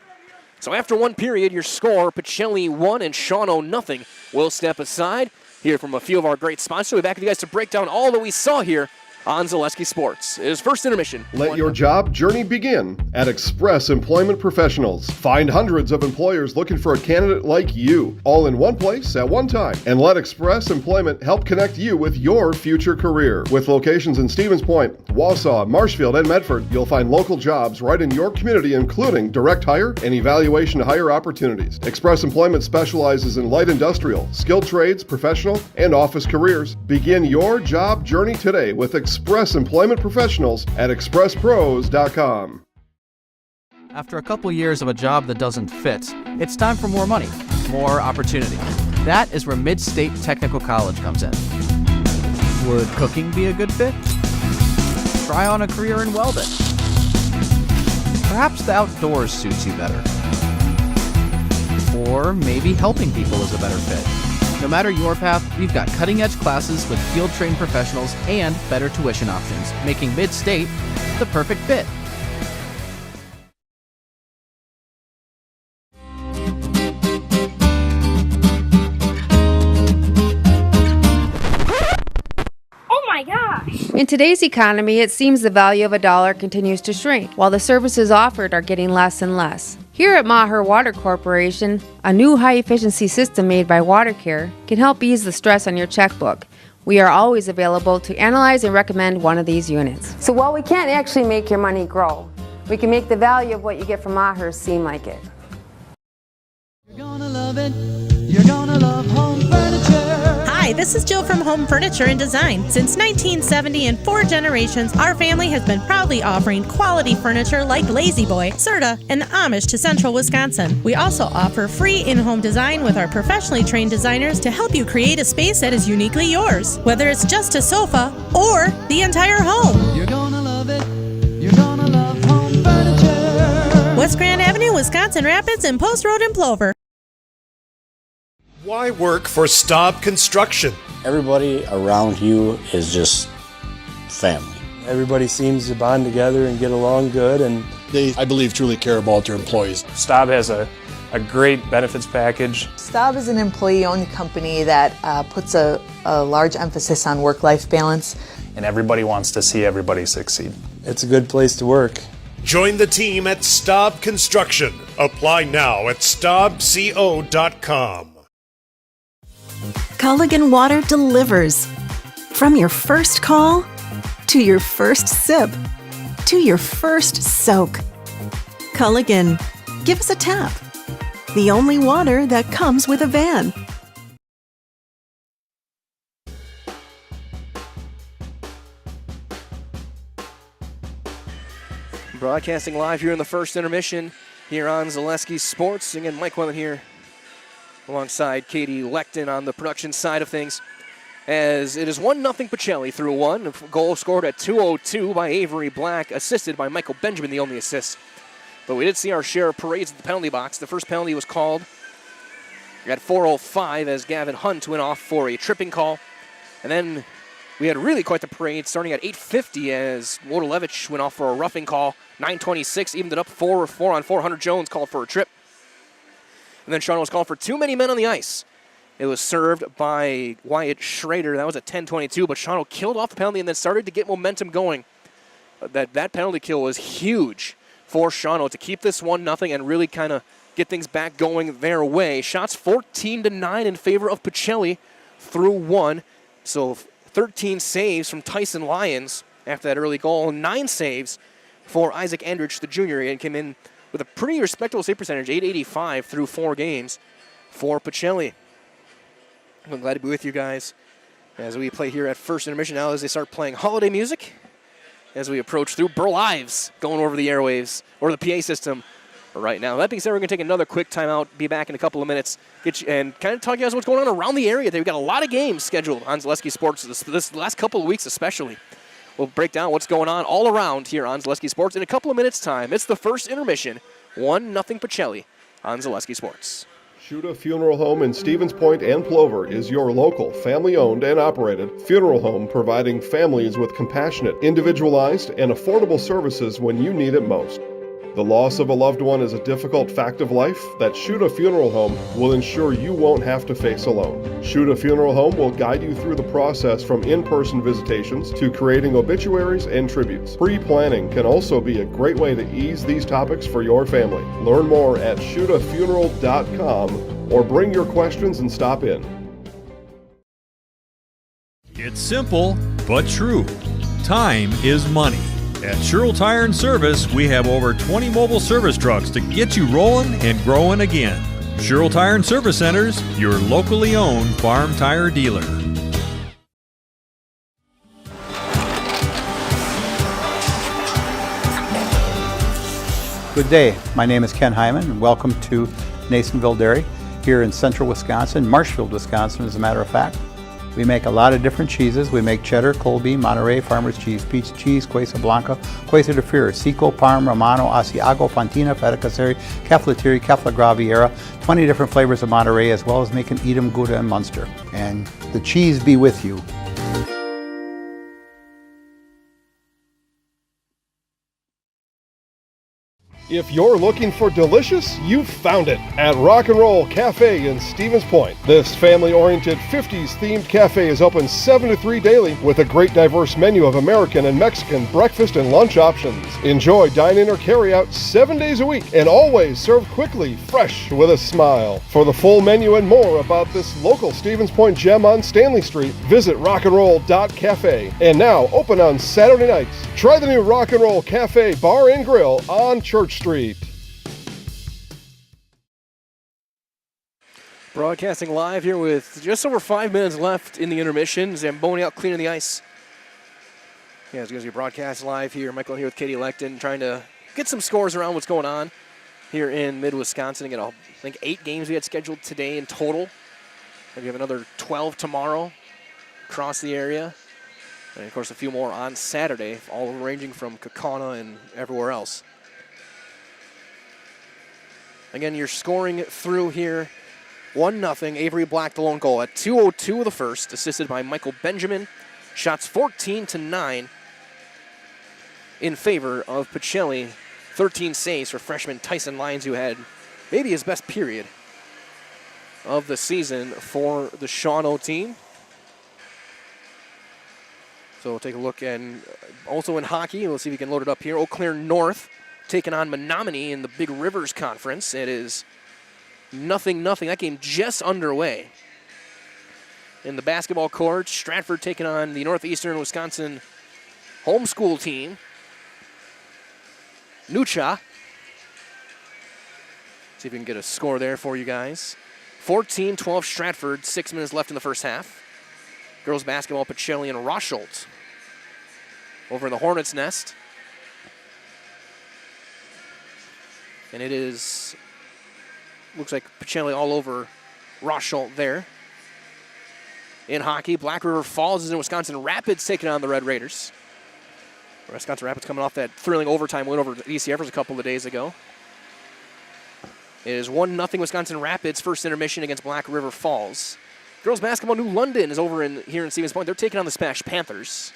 So after one period, your score, Pacelli 1 and Shawano nothing. We'll step aside, hear from a few of our great sponsors. We'll be back with you guys to break down all that we saw here on Zaleski Sports. It is first intermission. Let your job journey begin at Express Employment Professionals. Find hundreds of employers looking for a candidate like you, all in one place at one time. And let Express Employment help connect you with your future career. With locations in Stevens Point, Wausau, Marshfield, and Medford, you'll find local jobs right in your community, including direct hire and evaluation to hire opportunities. Express Employment specializes in light industrial, skilled trades, professional, and office careers. Begin your job journey today with Express Employment Professionals at expresspros.com. After a couple years of a job that doesn't fit, it's time for more money, more opportunity. That is where Mid-State Technical College comes in. Would cooking be a good fit? Try on a career in welding. Perhaps the outdoors suits you better. Or maybe helping people is a better fit. No matter your path, we've got cutting-edge classes with field-trained professionals and better tuition options, making Mid-State the perfect fit. In today's economy, it seems the value of a dollar continues to shrink, while the services offered are getting less and less. Here at Maher Water Corporation, a new high-efficiency system made by WaterCare can help ease the stress on your checkbook. We are always available to analyze and recommend one of these units. So while we can't actually make your money grow, we can make the value of what you get from Maher seem like it. You're gonna love it. You're gonna love home furniture. Hi, this This is Jill from Home Furniture and Design. Since 1970 and 4 generations, our family has been proudly offering quality furniture like Lazy Boy, Serta, and Amish to Central Wisconsin. We also offer free in-home design with our professionally trained designers to help you create a space that is uniquely yours, whether it's just a sofa or the entire home. You're gonna love it. You're gonna love Home Furniture. West Grand Avenue, Wisconsin Rapids, and Post Road in Plover. Why work for Staub Construction? Everybody around you is just family. Everybody seems to bond together and get along good, and They, I believe, truly care about their employees. Staub has a great benefits package. Staub is an employee-owned company that puts a large emphasis on work-life balance. And everybody wants to see everybody succeed. it's a good place to work. Join the team at Staub Construction. Apply now at staubco.com. Culligan Water delivers. From your first call, to your first sip, to your first soak. Culligan, give us a tap. The only water that comes with a van. Broadcasting live here in the first intermission here on Zaleski Sports. Again, Mike Wellen here alongside Katie Leckton on the production side of things. As it is 1-0 Pacelli through one. A goal scored at 2:02 by Avery Black, assisted by Michael Benjamin, the only assist. But we did see our share of parades at the penalty box. The first penalty was called at 4:05 as Gavin Hunt went off for a tripping call. And then we had really quite the parade starting at 8:50 as Wodolevich went off for a roughing call. 9:26 evened it up 4-4 on 4. Hunter Jones called for a trip. And then Shawano was called for too many men on the ice. It was served by Wyatt Schrader. That was at 10:22, but Shawano killed off the penalty and then started to get momentum going. That penalty kill was huge for Shawano to keep this 1-0 and really kind of get things back going their way. Shots 14-9 in favor of Pacelli through one. So 13 saves from Tyson Lyons after that early goal. 9 saves for Isaac Andrich, the junior, and came in with a pretty respectable save percentage, .885 through 4 games for Pacelli. I'm glad to be with you guys as we play here at first intermission now as they start playing holiday music as we approach through Burl Ives going over the airwaves or the PA system right now. That being said, we're going to take another quick timeout, be back in a couple of minutes, and kind of talk to you guys what's going on around the area. We've got a lot of games scheduled on Zaleski Sports this last couple of weeks especially. We'll break down what's going on all around here on Zaleski Sports in a couple of minutes' time. It's the first intermission, 1-0 Pacelli on Zaleski Sports. Shuda Funeral Home in Stevens Point and Plover is your local, family-owned and operated funeral home providing families with compassionate, individualized, and affordable services when you need it most. The loss of a loved one is a difficult fact of life that Shuda Funeral Home will ensure you won't have to face alone. Shuda Funeral Home will guide you through the process from in-person visitations to creating obituaries and tributes. Pre-planning can also be a great way to ease these topics for your family. Learn more at shudafuneral.com or bring your questions and stop in. It's simple, but true. Time is money. At Sherrill Tire and Service, we have over 20 mobile service trucks to get you rolling and growing again. Sherrill Tire and Service Centers, your locally owned farm tire dealer. Good day. My name is Ken Hyman, and welcome to Nasonville Dairy here in central Wisconsin, Marshfield, Wisconsin, as a matter of fact. We make a lot of different cheeses. We make cheddar, Colby, Monterey, Farmer's Cheese, Peach Cheese, Quesa Blanca, Quesa de Fury, Seco, Parm, Romano, Asiago, Fontina, Feta Caseri, Caflateri, Cafla Graviera, 20 different flavors of Monterey, as well as making Edam, Gouda, and Munster. And the cheese be with you. If you're looking for delicious, you've found it at Rock and Roll Cafe in Stevens Point. This family-oriented 50s themed cafe is open 7 to 3 daily with a great diverse menu of American and Mexican breakfast and lunch options. Enjoy dine-in or carry-out 7 days a week and always served quickly, fresh with a smile. For the full menu and more about this local Stevens Point gem on Stanley Street, visit rockandroll.cafe. And now open on Saturday nights. Try the new Rock and Roll Cafe Bar and Grill on Church Street. Broadcasting live here with just over 5 minutes left in the intermission. Zamboni out cleaning the ice. Yeah, it's going to be broadcast live here. Michael here with Katie Lecton trying to get some scores around what's going on here in mid-Wisconsin. Again, I think 8 games we had scheduled today in total. We have another 12 tomorrow across the area. And, of course, a few more on Saturday, all ranging from Kaukauna and everywhere else. Again, you're scoring through here. 1-0, Avery Black the lone goal at 2:02 of the first, assisted by Michael Benjamin. Shots 14-9 in favor of Pacelli. 13 saves for freshman Tyson Lyons, who had maybe his best period of the season for the Shawano team. So we'll take a look, and also in hockey, we'll see if we can load it up here. Eau Claire North taking on Menominee in the Big Rivers Conference. It is 0-0. That game just underway. In the basketball court, Stratford taking on the Northeastern Wisconsin homeschool team. Nucha. See if we can get a score there for you guys. 14-12 Stratford, 6 minutes left in the first half. Girls basketball, Pacelli and Rosholt over in the Hornets' Nest. And it is, looks like Pacelli all over Rosholt there. In hockey, Black River Falls is in Wisconsin Rapids taking on the Red Raiders. Wisconsin Rapids coming off that thrilling overtime win over the ECFers a couple of days ago. It is 1-0 Wisconsin Rapids, first intermission against Black River Falls. Girls basketball, New London is over here in Stevens Point. They're taking on the Smash Panthers.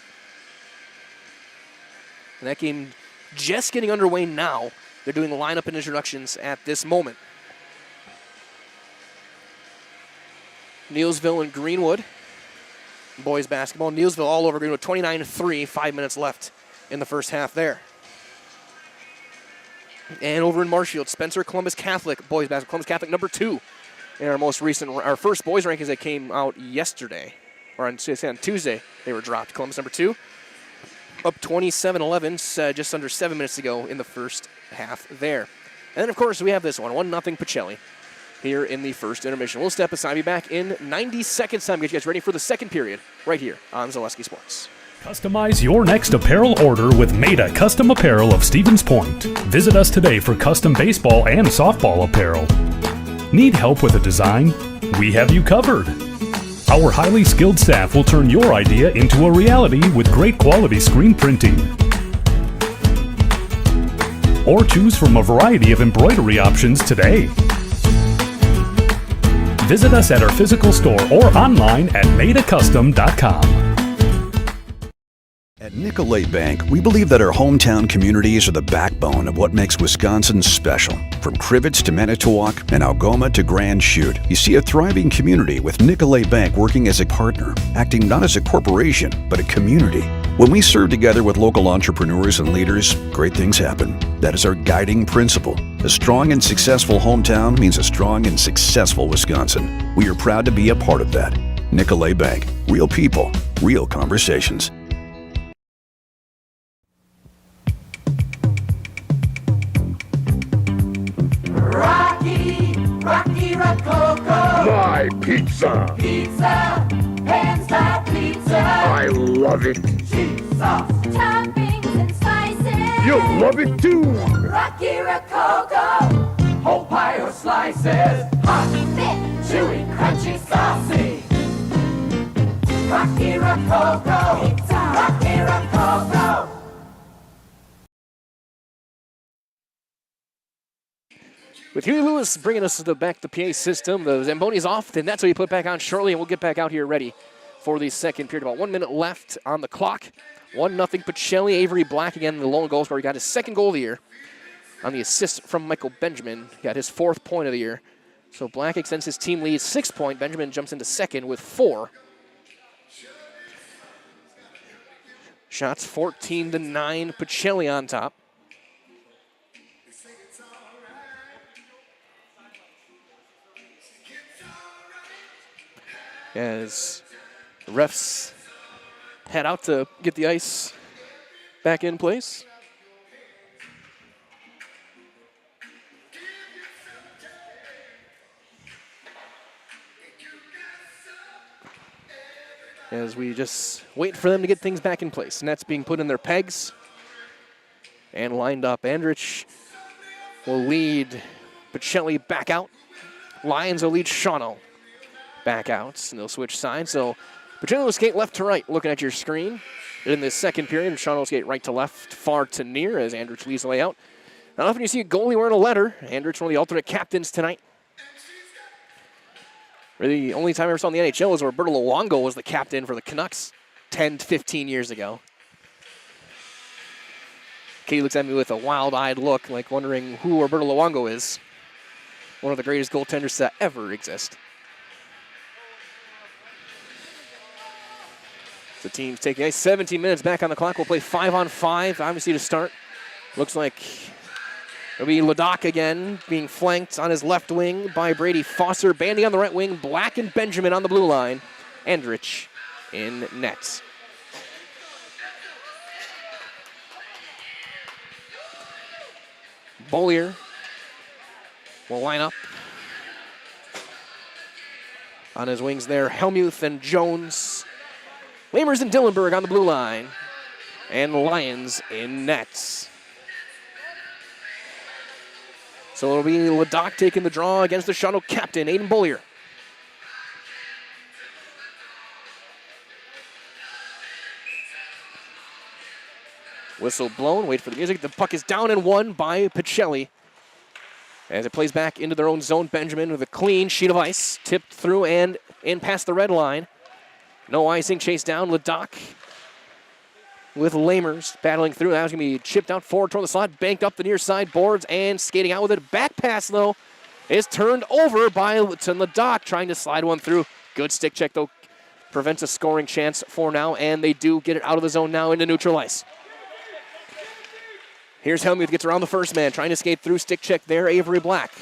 And that game just getting underway now. They're doing the lineup and introductions at this moment. Neilsville and Greenwood. Boys basketball. Neilsville all over Greenwood, 29-3, 5 minutes left in the first half there. And over in Marshfield, Spencer Columbus Catholic, boys basketball. Columbus Catholic number 2 in our first boys rankings that came out yesterday. Or on Tuesday, they were dropped. Columbus number 2, up 27-11, just under 7 minutes to go in the first half there. And then, of course, we have this one, 1-0 Pacelli here in the first intermission. We'll step aside, be back in 90 seconds time to get you guys ready for the second period right here on Zaleski Sports. Customize your next apparel order with Maida Custom Apparel of Stevens Point. Visit us today for custom baseball and softball apparel. Need help with a design? We have you covered. Our highly skilled staff will turn your idea into a reality with great quality screen printing. Or choose from a variety of embroidery options today. Visit us at our physical store or online at maidacustom.com. At Nicolay Bank, we believe that our hometown communities are the backbone of what makes Wisconsin special. From Crivets to Manitowoc and Algoma to Grand Chute, you see a thriving community with Nicolay Bank working as a partner, acting not as a corporation, but a community. When we serve together with local entrepreneurs and leaders, great things happen. That is our guiding principle. A strong and successful hometown means a strong and successful Wisconsin. We are proud to be a part of that. Nicolay Bank. Real people, real conversations. Rocky Rococo. My pizza. Pizza. Hand-style pizza. I love it. Cheese sauce. Toppings and spices. You'll love it too. Rocky Rococo. Whole pie or slices. Hot, thick, chewy, crunchy, saucy. Rocky Rococo. Pizza. Rocky Rococo. With Huey Lewis bringing us back the PA system, the Zamboni's off, then that's what you put back on shortly, and we'll get back out here ready for the second period. About 1 minute left on the clock. 1-0 Pacelli. Avery Black again, the lone goal scorer. He got his second goal of the year on the assist from Michael Benjamin. He got his 4th point of the year. So Black extends his team lead 6 point. Benjamin jumps into second with 4. Shots 14-9. Pacelli on top. As the refs head out to get the ice back in place. as we just wait for them to get things back in place. Nets being put in their pegs and lined up. Andrich will lead Pacelli back out. Lions will lead Shawano back out, and they'll switch sides. So Pacelli will skate left to right, looking at your screen. In this second period, Shawano will skate right to left, far to near, as Andrich leads the layout. Not often you see a goalie wearing a letter. Andrich, one of the alternate captains tonight. Really, the only time I ever saw in the NHL was where Roberto Luongo was the captain for the Canucks 10 to 15 years ago. Katie looks at me with a wild-eyed look, like wondering who Roberto Luongo is. One of the greatest goaltenders to ever exist. The team's taking ice. 17 minutes back on the clock. We'll play 5-on-5, obviously, to start. Looks like it'll be Ledoc again, being flanked on his left wing by Brady Foster. Bandy on the right wing. Black and Benjamin on the blue line. Andrich in net. Bollier will line up. On his wings there, Helmuth and Jones. Lamers and Dillenberg on the blue line. And Lions in nets. So it'll be Ledoc taking the draw against the Shawano captain, Aiden Bollier. Whistle blown, wait for the music. The puck is down and won by Pacelli. As it plays back into their own zone, Benjamin with a clean sheet of ice. Tipped through and in past the red line. No icing, chased down. Ledoc with Lamers battling through. That was going to be chipped out forward toward the slot. Banked up the near side boards and skating out with it. Back pass, though, is turned over by Ledoc, trying to slide one through. Good stick check, though. Prevents a scoring chance for now, and they do get it out of the zone now into neutral ice. Here's Helmuth, gets around the first man, trying to skate through, stick check there, Avery Black.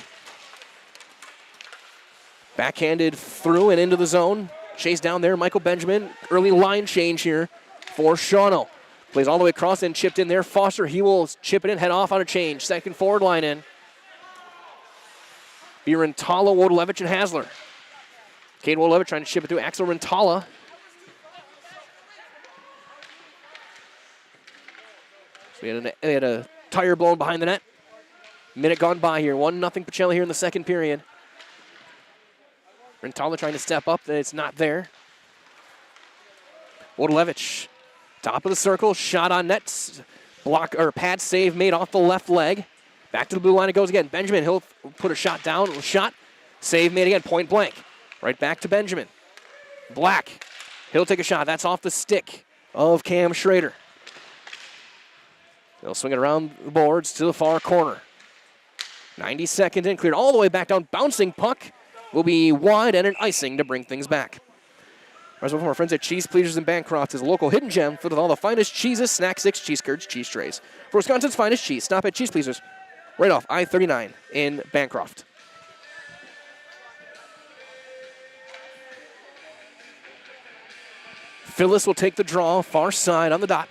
Backhanded through and into the zone. Chase down there, Michael Benjamin. Early line change here for Shawano. Plays all the way across and chipped in there. Foster, he will chip it in, head off on a change. Second forward line in. Be Rentala, Wodolevich, and Hasler. Cade Wodolevich trying to chip it through. Axel Rentala. So we had a tire blown behind the net. Minute gone by here. 1-0 Pacelli here in the second period. Rentala trying to step up. It's not there. Wodolevich, top of the circle. Shot on net. Block or pad save made off the left leg. Back to the blue line it goes again. Benjamin, he'll put a shot down. Shot. Save made again. Point blank. Right back to Benjamin. Black. He'll take a shot. That's off the stick of Cam Schrader. They'll swing it around the boards to the far corner. 90 seconds in, cleared all the way back down. Bouncing puck will be wide and an icing to bring things back. As well from our friends at Cheese Pleasers in Bancroft is a local hidden gem filled with all the finest cheeses, snack sticks, cheese curds, cheese trays. For Wisconsin's finest cheese, stop at Cheese Pleasers right off I-39 in Bancroft. Phyllis will take the draw, far side on the dot.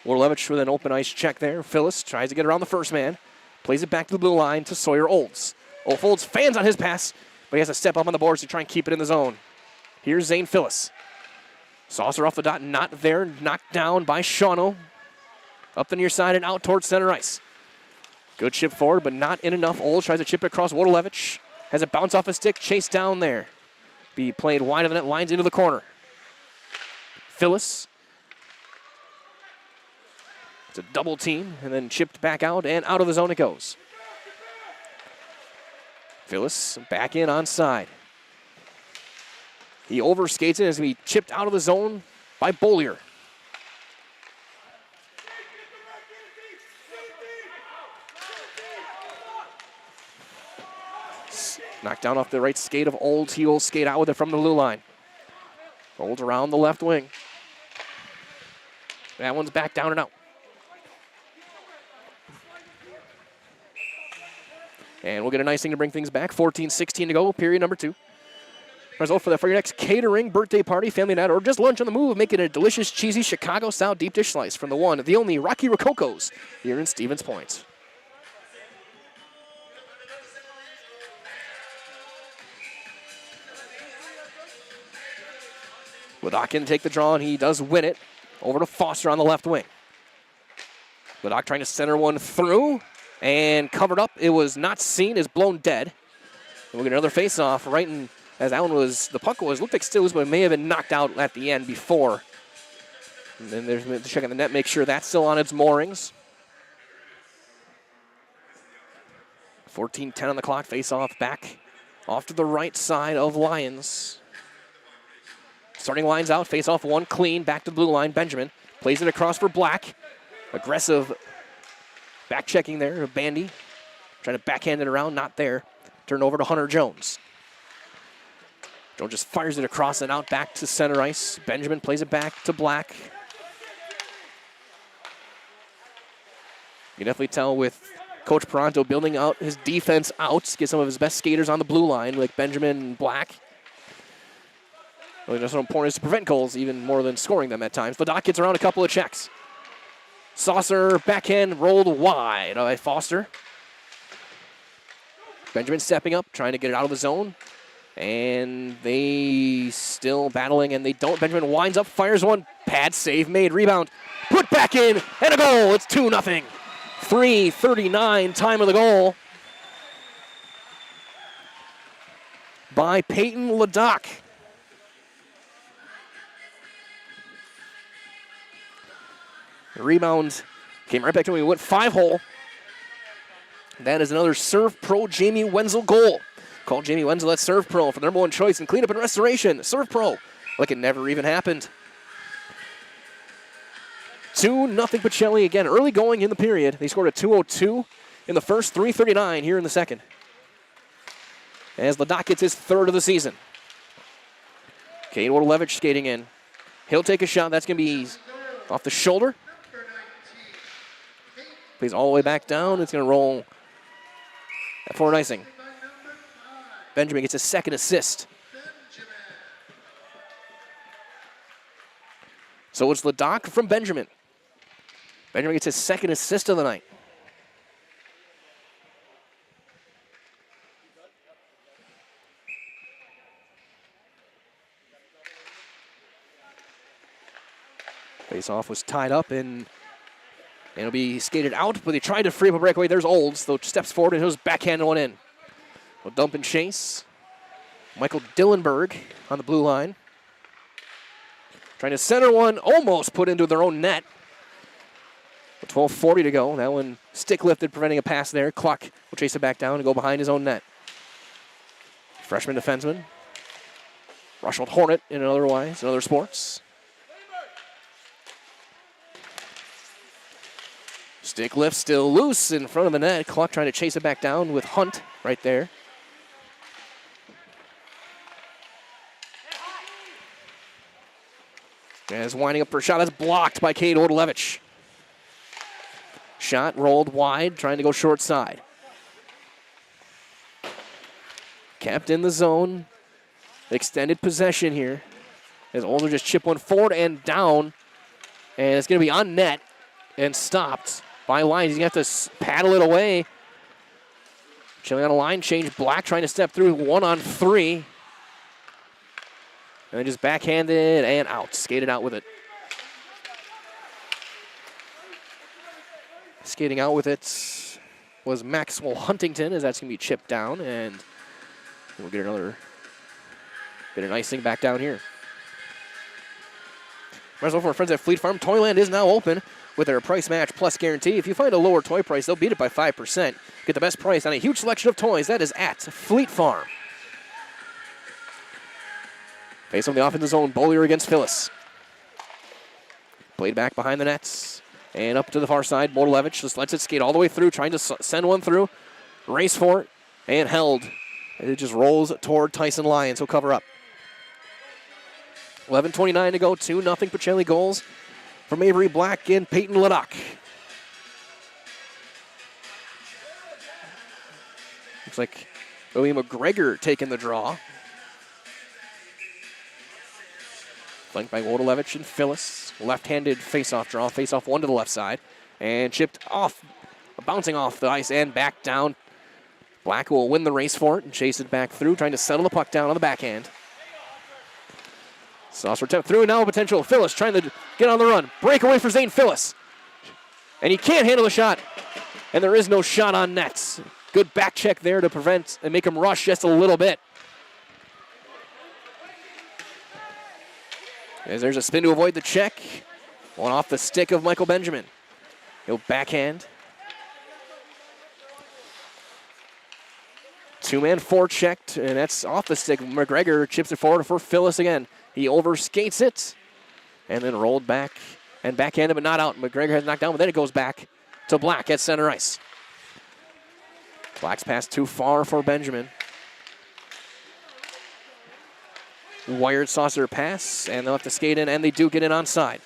Wodolevich with an open ice check there. Phyllis tries to get around the first man. Plays it back to the blue line to Sawyer Olds. Olds fans on his pass, but he has to step up on the boards to try and keep it in the zone. Here's Zane Phyllis. Saucer off the dot, not there. Knocked down by Shawano. Up the near side and out towards center ice. Good chip forward, but not in enough. Olds tries to chip it across. Wodolevich has it bounce off a stick, chased down there. Be played wide of the net, lines into the corner. Phyllis. It's a double team, and then chipped back out, and out of the zone it goes. Phyllis back in onside. He overskates it as he chipped out of the zone by Bollier. Knocked down off the right skate of Olds. He will skate out with it from the blue line. Olds around the left wing. That one's back down and out. And we'll get a nice thing to bring things back. 14-16 to go, period number 2. Result for your next catering, birthday party, family night, or just lunch on the move. Make it a delicious, cheesy, Chicago-style deep dish slice from the one, the only Rocky Rococo's here in Stevens Point. Ladoc can take the draw, and he does win it. Over to Foster on the left wing. Ladoc trying to center one through, and covered up. It was not seen, is blown dead. And we'll get another face-off right in, as that one was, the puck was, looked like still was, but it may have been knocked out at the end before. And then there's the check on the net, make sure that's still on its moorings. 14:10 on the clock, face-off back off to the right side of Lions. Starting lines out, face-off one, clean, back to the blue line. Benjamin plays it across for Black. Aggressive back checking there, Bandy. Trying to backhand it around, not there. Turned over to Hunter Jones. Jones just fires it across and out back to center ice. Benjamin plays it back to Black. You can definitely tell with Coach Paranto building out his defense out, get some of his best skaters on the blue line like Benjamin and Black. Really, that's what important is to prevent goals even more than scoring them at times. Ladoc gets around a couple of checks. Saucer backhand rolled wide by Foster. Benjamin stepping up, trying to get it out of the zone. And they still battling, and they don't. Benjamin winds up, fires one. Pad save made, rebound. Put back in, and a goal. It's 2-0. 3:39 time of the goal by Peyton Ladoc. The rebound came right back to him. He went 5-hole. That is another Serve Pro Jamie Wenzel goal. Call Jamie Wenzel at Serve Pro for the number one choice in cleanup and restoration. Serve Pro, like it never even happened. 2-0 Pacelli again. Early going in the period. They scored a 2:02 in the first, 3:39 here in the second. As Ladoc gets his third of the season. Cade Wodolewicz skating in. He'll take a shot. That's going to be off the shoulder. Plays all the way back down. It's going to roll for an icing. Benjamin gets his second assist. So it's Ladoc from Benjamin. Benjamin gets his second assist of the night. Face-off was tied up, and it'll be skated out, but they tried to free up a breakaway. There's Olds, though steps forward, and he'll just backhand one in. A dump and chase. Michael Dillenberg on the blue line. Trying to center one, almost put into their own net. With 12:40 to go. That one stick lifted, preventing a pass there. Cluck will chase it back down and go behind his own net. Freshman defenseman. Rushelled Hornet in another sports. Stick lift still loose in front of the net. Cluck trying to chase it back down with Hunt right there. As winding up for a shot, that's blocked by Cade Wodolewicz. Shot rolled wide, trying to go short side. Kept in the zone. Extended possession here. As Olds will just chip one forward and down. And it's going to be on net and stopped by Lions. He's going to have to paddle it away. Chilling on a line change. Black trying to step through 1-on-3. And then just backhanded and out. Skated out with it. Skating out with it was Maxwell Huntington, as that's going to be chipped down. And we'll get another bit of icing back down here. As well for our friends at Fleet Farm, Toyland is now open with their price match plus guarantee. If you find a lower toy price, they'll beat it by 5%. Get the best price on a huge selection of toys. That is at Fleet Farm. Face on the offensive zone, Bollier against Phyllis. Played back behind the nets. And up to the far side, Wodolewicz just lets it skate all the way through, trying to send one through. Race for it, and held. It just rolls toward Tyson Lyons. He'll cover up. 11:29 to go, 2-0 Pacelli goals from Avery Black and Peyton Ladoc. Looks like William McGregor taking the draw. Flanked by Wodolewicz and Phyllis. Left-handed face-off draw. Face-off one to the left side. And chipped off, bouncing off the ice and back down. Black will win the race for it and chase it back through, trying to settle the puck down on the backhand. Saucer attempt through, now a potential. Phyllis trying to get on the run. Breakaway for Zane Phyllis. And he can't handle the shot. And there is no shot on net. Good back check there to prevent and make him rush just a little bit. As there's a spin to avoid the check. One off the stick of Michael Benjamin. He'll backhand. Two-man forechecked, and that's off the stick. McGregor chips it forward for Phyllis again. He overskates it, and then rolled back and backhanded, but not out. McGregor has knocked down, but then it goes back to Black at center ice. Black's pass too far for Benjamin. Wired Saucer pass, and they'll have to skate in, and they do get in onside.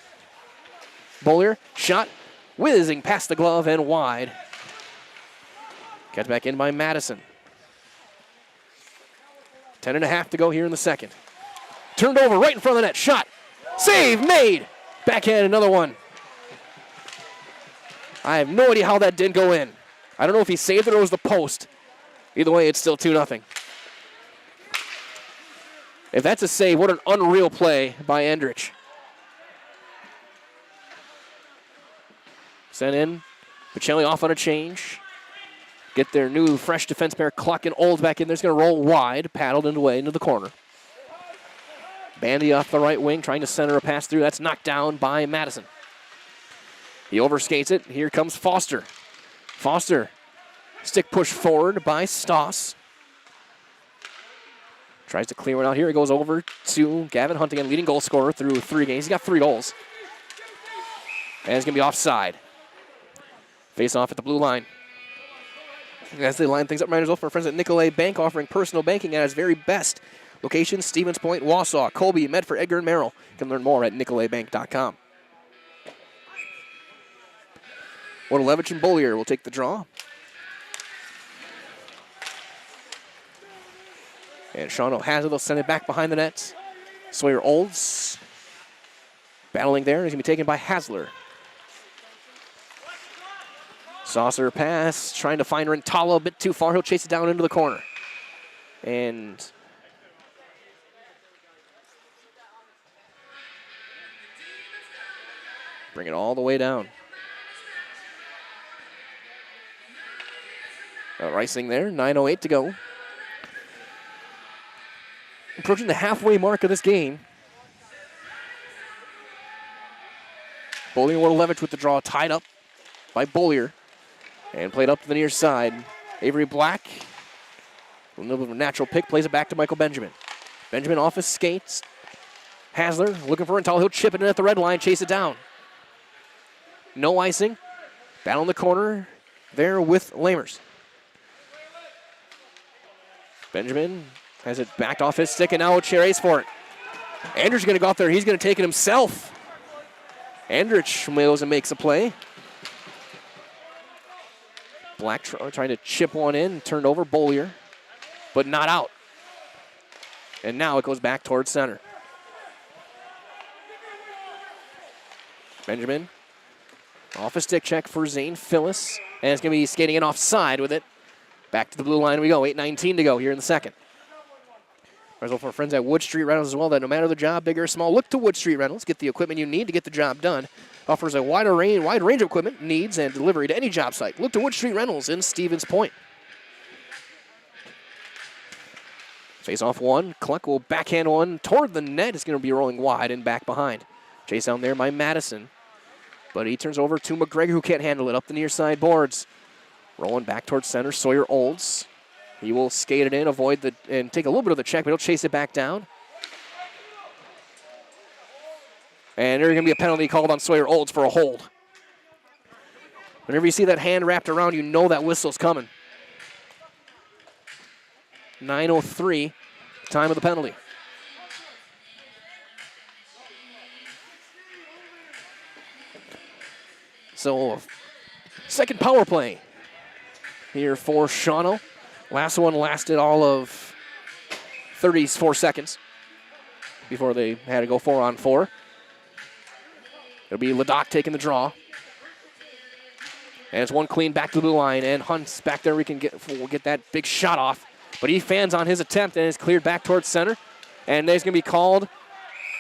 Bollier, shot, whizzing past the glove and wide. Kept back in by Madison. 10.5 to go here in the second. Turned over right in front of the net, shot, save made. Backhand, another one. I have no idea how that didn't go in. I don't know if he saved it or it was the post. Either way, it's still 2-0. If that's a save, what an unreal play by Endrich. Sent in. Pacelli off on a change. Get their new fresh defense pair, Cluck and Olds back in. They're just going to roll wide, paddled away into the corner. Bandy off the right wing, trying to center a pass through. That's knocked down by Madison. He overskates it. Here comes Foster. Foster, stick push forward by Stoss. Tries to clear it out here. It goes over to Gavin Hunt again, leading goal scorer through 3 games. He's got 3 goals. And it's going to be offside. Face off at the blue line. As they line things up, reminders for our friends at Nicolay Bank, offering personal banking at its very best. Location, Stevens Point, Wausau, Colby, Medford, Edgar, and Merrill. You can learn more at nicolaybank.com. Wodalevich and Bollier will take the draw. And Shawano has it. They'll send it back behind the net. Sawyer Olds battling there. He's going to be taken by Hasler. Saucer pass, trying to find Rentala a bit too far. He'll chase it down into the corner. And bring it all the way down. Ricing there, 9:08 to go. Approaching the halfway mark of this game. Bollier and Wodalevich with the draw, tied up by Bollier. And played up to the near side. Avery Black, a little bit of a natural pick, plays it back to Michael Benjamin. Benjamin off his skates. Hasler looking for Rentala. He'll chip it in at the red line, chase it down. No icing. Battle in the corner there with Lamers. Benjamin has it backed off his stick, and now Cherry's for it. Andrich going to go out there. He's going to take it himself. Andrich goes and makes a play. Black trying to chip one in, turned over Bollier, but not out. And now it goes back towards center. Benjamin off a stick check for Zane Phyllis, and it's going to be skating in offside with it. Back to the blue line we go, 8:19 to go here in the second. Result for our friends at Wood Street Rentals as well, that no matter the job, big or small, look to Wood Street Rentals. Get the equipment you need to get the job done. Offers a wide range of equipment, needs, and delivery to any job site. Look to Wood Street Rentals in Stevens Point. Face off one. Cluck will backhand one toward the net. It's going to be rolling wide and back behind. Chase down there by Madison. But he turns over to McGregor, who can't handle it. Up the near side boards. Rolling back towards center. Sawyer Olds. He will skate it in, and take a little bit of the check, but he'll chase it back down. And there's going to be a penalty called on Sawyer Olds for a hold. Whenever you see that hand wrapped around, you know that whistle's coming. 9:03, time of the penalty. So, second power play here for Shawano. Last one lasted all of 34 seconds before they had to go 4-on-4. It'll be Ledoc taking the draw. And it's one clean back to the blue line, and Hunt's back there. We'll get that big shot off. But he fans on his attempt and is cleared back towards center. And there's going to be called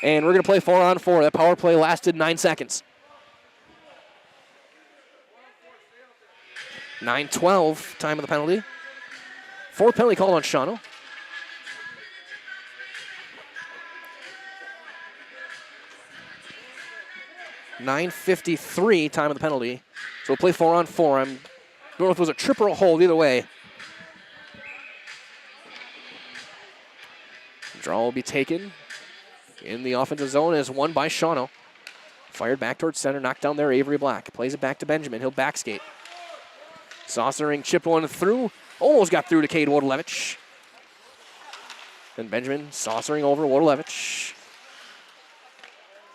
And we're going to play 4-on-4. That power play lasted 9 seconds. 9:12, time of the penalty. Fourth penalty called on Shawano. .9:53, time of the penalty. So we'll play 4-on-4. I don't know if it was a trip or a hold, either way. Draw will be taken in the offensive zone as won by Shawano. Fired back towards center, knocked down there, Avery Black. Plays it back to Benjamin. He'll back skate. Saucering, chipped one through. Almost got through to Cade Wodolewicz. Then Benjamin saucering over Wodolewicz.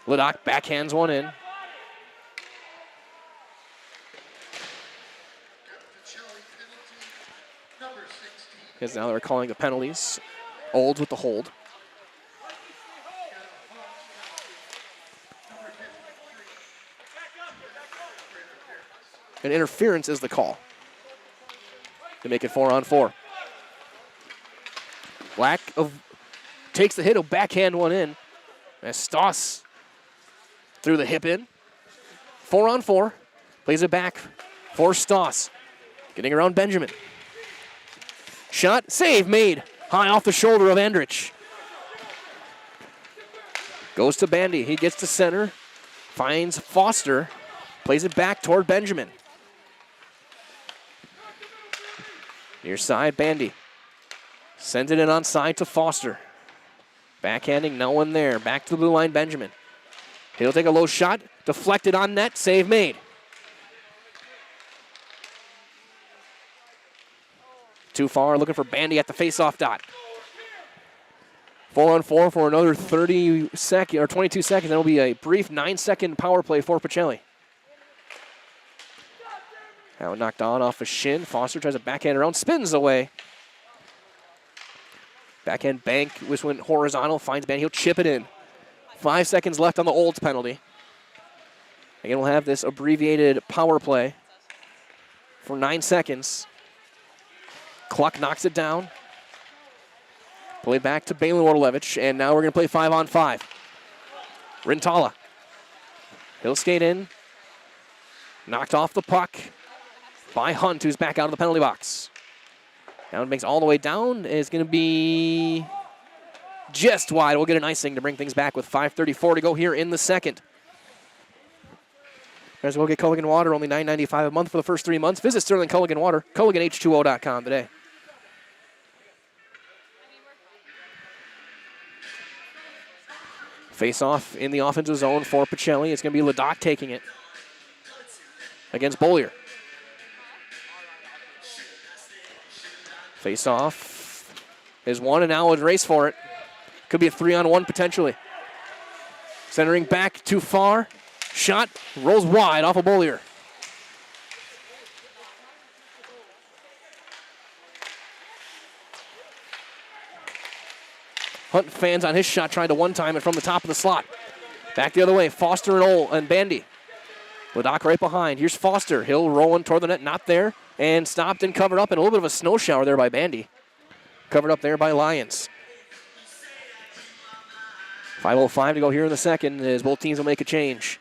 Ledoc backhands one in. Because now they're calling the penalties. Olds with the hold. And interference is the call to make it 4-on-4. Black takes the hit, he'll backhand one in. As Stoss threw the hip in. 4-on-4. Plays it back for Stoss. Getting around Benjamin. Shot, save made. High off the shoulder of Andrich. Goes to Bandy. He gets to center. Finds Foster. Plays it back toward Benjamin. Near side, Bandy. Sends it in on side to Foster. Backhanding, no one there. Back to the blue line, Benjamin. He'll take a low shot. Deflected on net. Save made. Too far, looking for Bandy at the face-off dot. 4-on-4 for another 30 seconds or 22 seconds. That'll be a brief 9-second power play for Pacelli. Now knocked on off a shin. Foster tries a backhand around, spins away. Backhand bank, which went horizontal, finds Bandy. He'll chip it in. 5 seconds left on the Olds penalty. Again, we'll have this abbreviated power play for 9 seconds. Cluck knocks it down. Play back to Balin Wodolewicz, and now we're going to play 5-on-5. Rintala. He'll skate in. Knocked off the puck by Hunt, who's back out of the penalty box. Now it makes all the way down. It's going to be just wide. We'll get an icing to bring things back with 5:34 to go here in the second. Might as well get Culligan Water, only $9.95 a month for the first 3 months. Visit Sterling Culligan Water, CulliganH2O.com today. Face-off in the offensive zone for Pacelli. It's going to be Ledoc taking it against Bollier. Face-off is one, and now a race for it. Could be a 3-on-1 potentially. Centering back too far. Shot rolls wide off of Bollier. Hunt fans on his shot, trying to one-time it from the top of the slot. Back the other way, Foster and Bandy. Ledoc right behind. Here's Foster. He'll roll in toward the net, not there. And stopped and covered up, and a little bit of a snow shower there by Bandy. Covered up there by Lyons. 5:05 to go here in the second as both teams will make a change.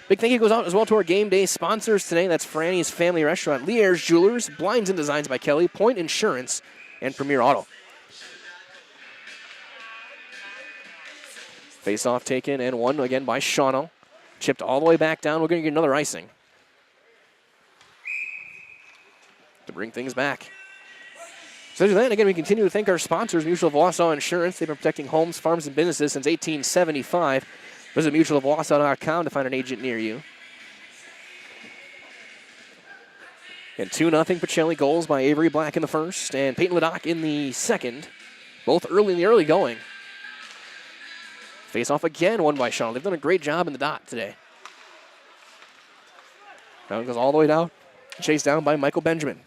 Big thank you goes out as well to our game day sponsors today. That's Franny's Family Restaurant, Lier's Jewelers, Blinds and Designs by Kelly, Point Insurance, and Premier Auto. Face-off taken and won again by Shawano. Chipped all the way back down. We're going to get another icing to bring things back. So then again, we continue to thank our sponsors, Mutual of Wausau Insurance. They've been protecting homes, farms, and businesses since 1875. Visit mutualofwausau.com to find an agent near you. And 2-0 Pacelli, goals by Avery Black in the first and Peyton Ledoc in the second. Both early in the early going. Face-off again, won by Sean. They've done a great job in the dot today. Now it goes all the way down. Chased down by Michael Benjamin.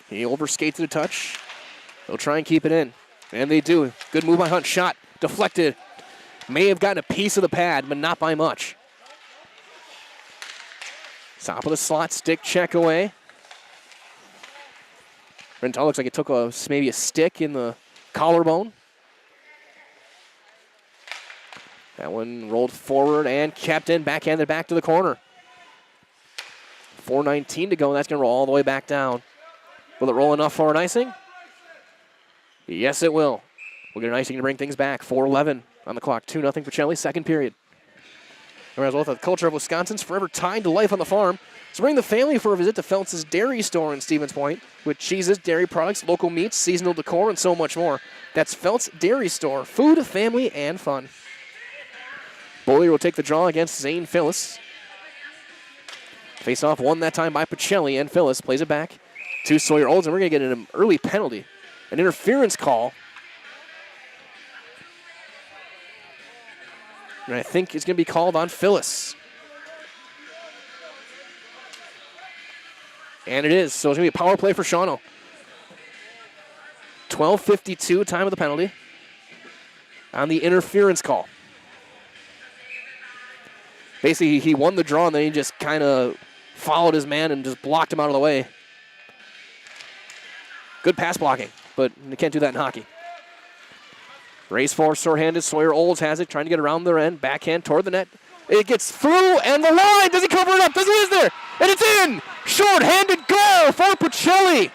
He overskates a touch. They'll try and keep it in. And they do. Good move by Hunt. Shot deflected. May have gotten a piece of the pad, but not by much. Top of the slot, stick check away. Rental looks like it took maybe a stick in the collarbone. That one rolled forward and kept in, backhanded back to the corner. 4:19 to go, and that's going to roll all the way back down. Will it roll enough for an icing? Yes, it will. We'll get an icing to bring things back. 4:11 on the clock. 2-0 Pacelli, second period. Whereas well, the culture of Wisconsin's forever tied to life on the farm. So bring the family for a visit to Phelps' Dairy Store in Stevens Point with cheeses, dairy products, local meats, seasonal decor, and so much more. That's Phelps Dairy Store. Food, family, and fun. Boyer will take the draw against Zane Phyllis. Face-off won that time by Pacelli, and Phyllis plays it back to Sawyer Olds, and we're going to get an early penalty. An interference call. And I think it's going to be called on Phyllis. And it is. So it's going to be a power play for Shawano. 12:52, time of the penalty. On the interference call. Basically, he won the draw, and then he just kind of followed his man and just blocked him out of the way. Good pass blocking, but you can't do that in hockey. Race for short-handed. Sawyer Olds has it, trying to get around their end. Backhand toward the net. It gets through, and the line. Does he cover it up? Does he? Is there? And it's in! Short-handed goal for Pacelli.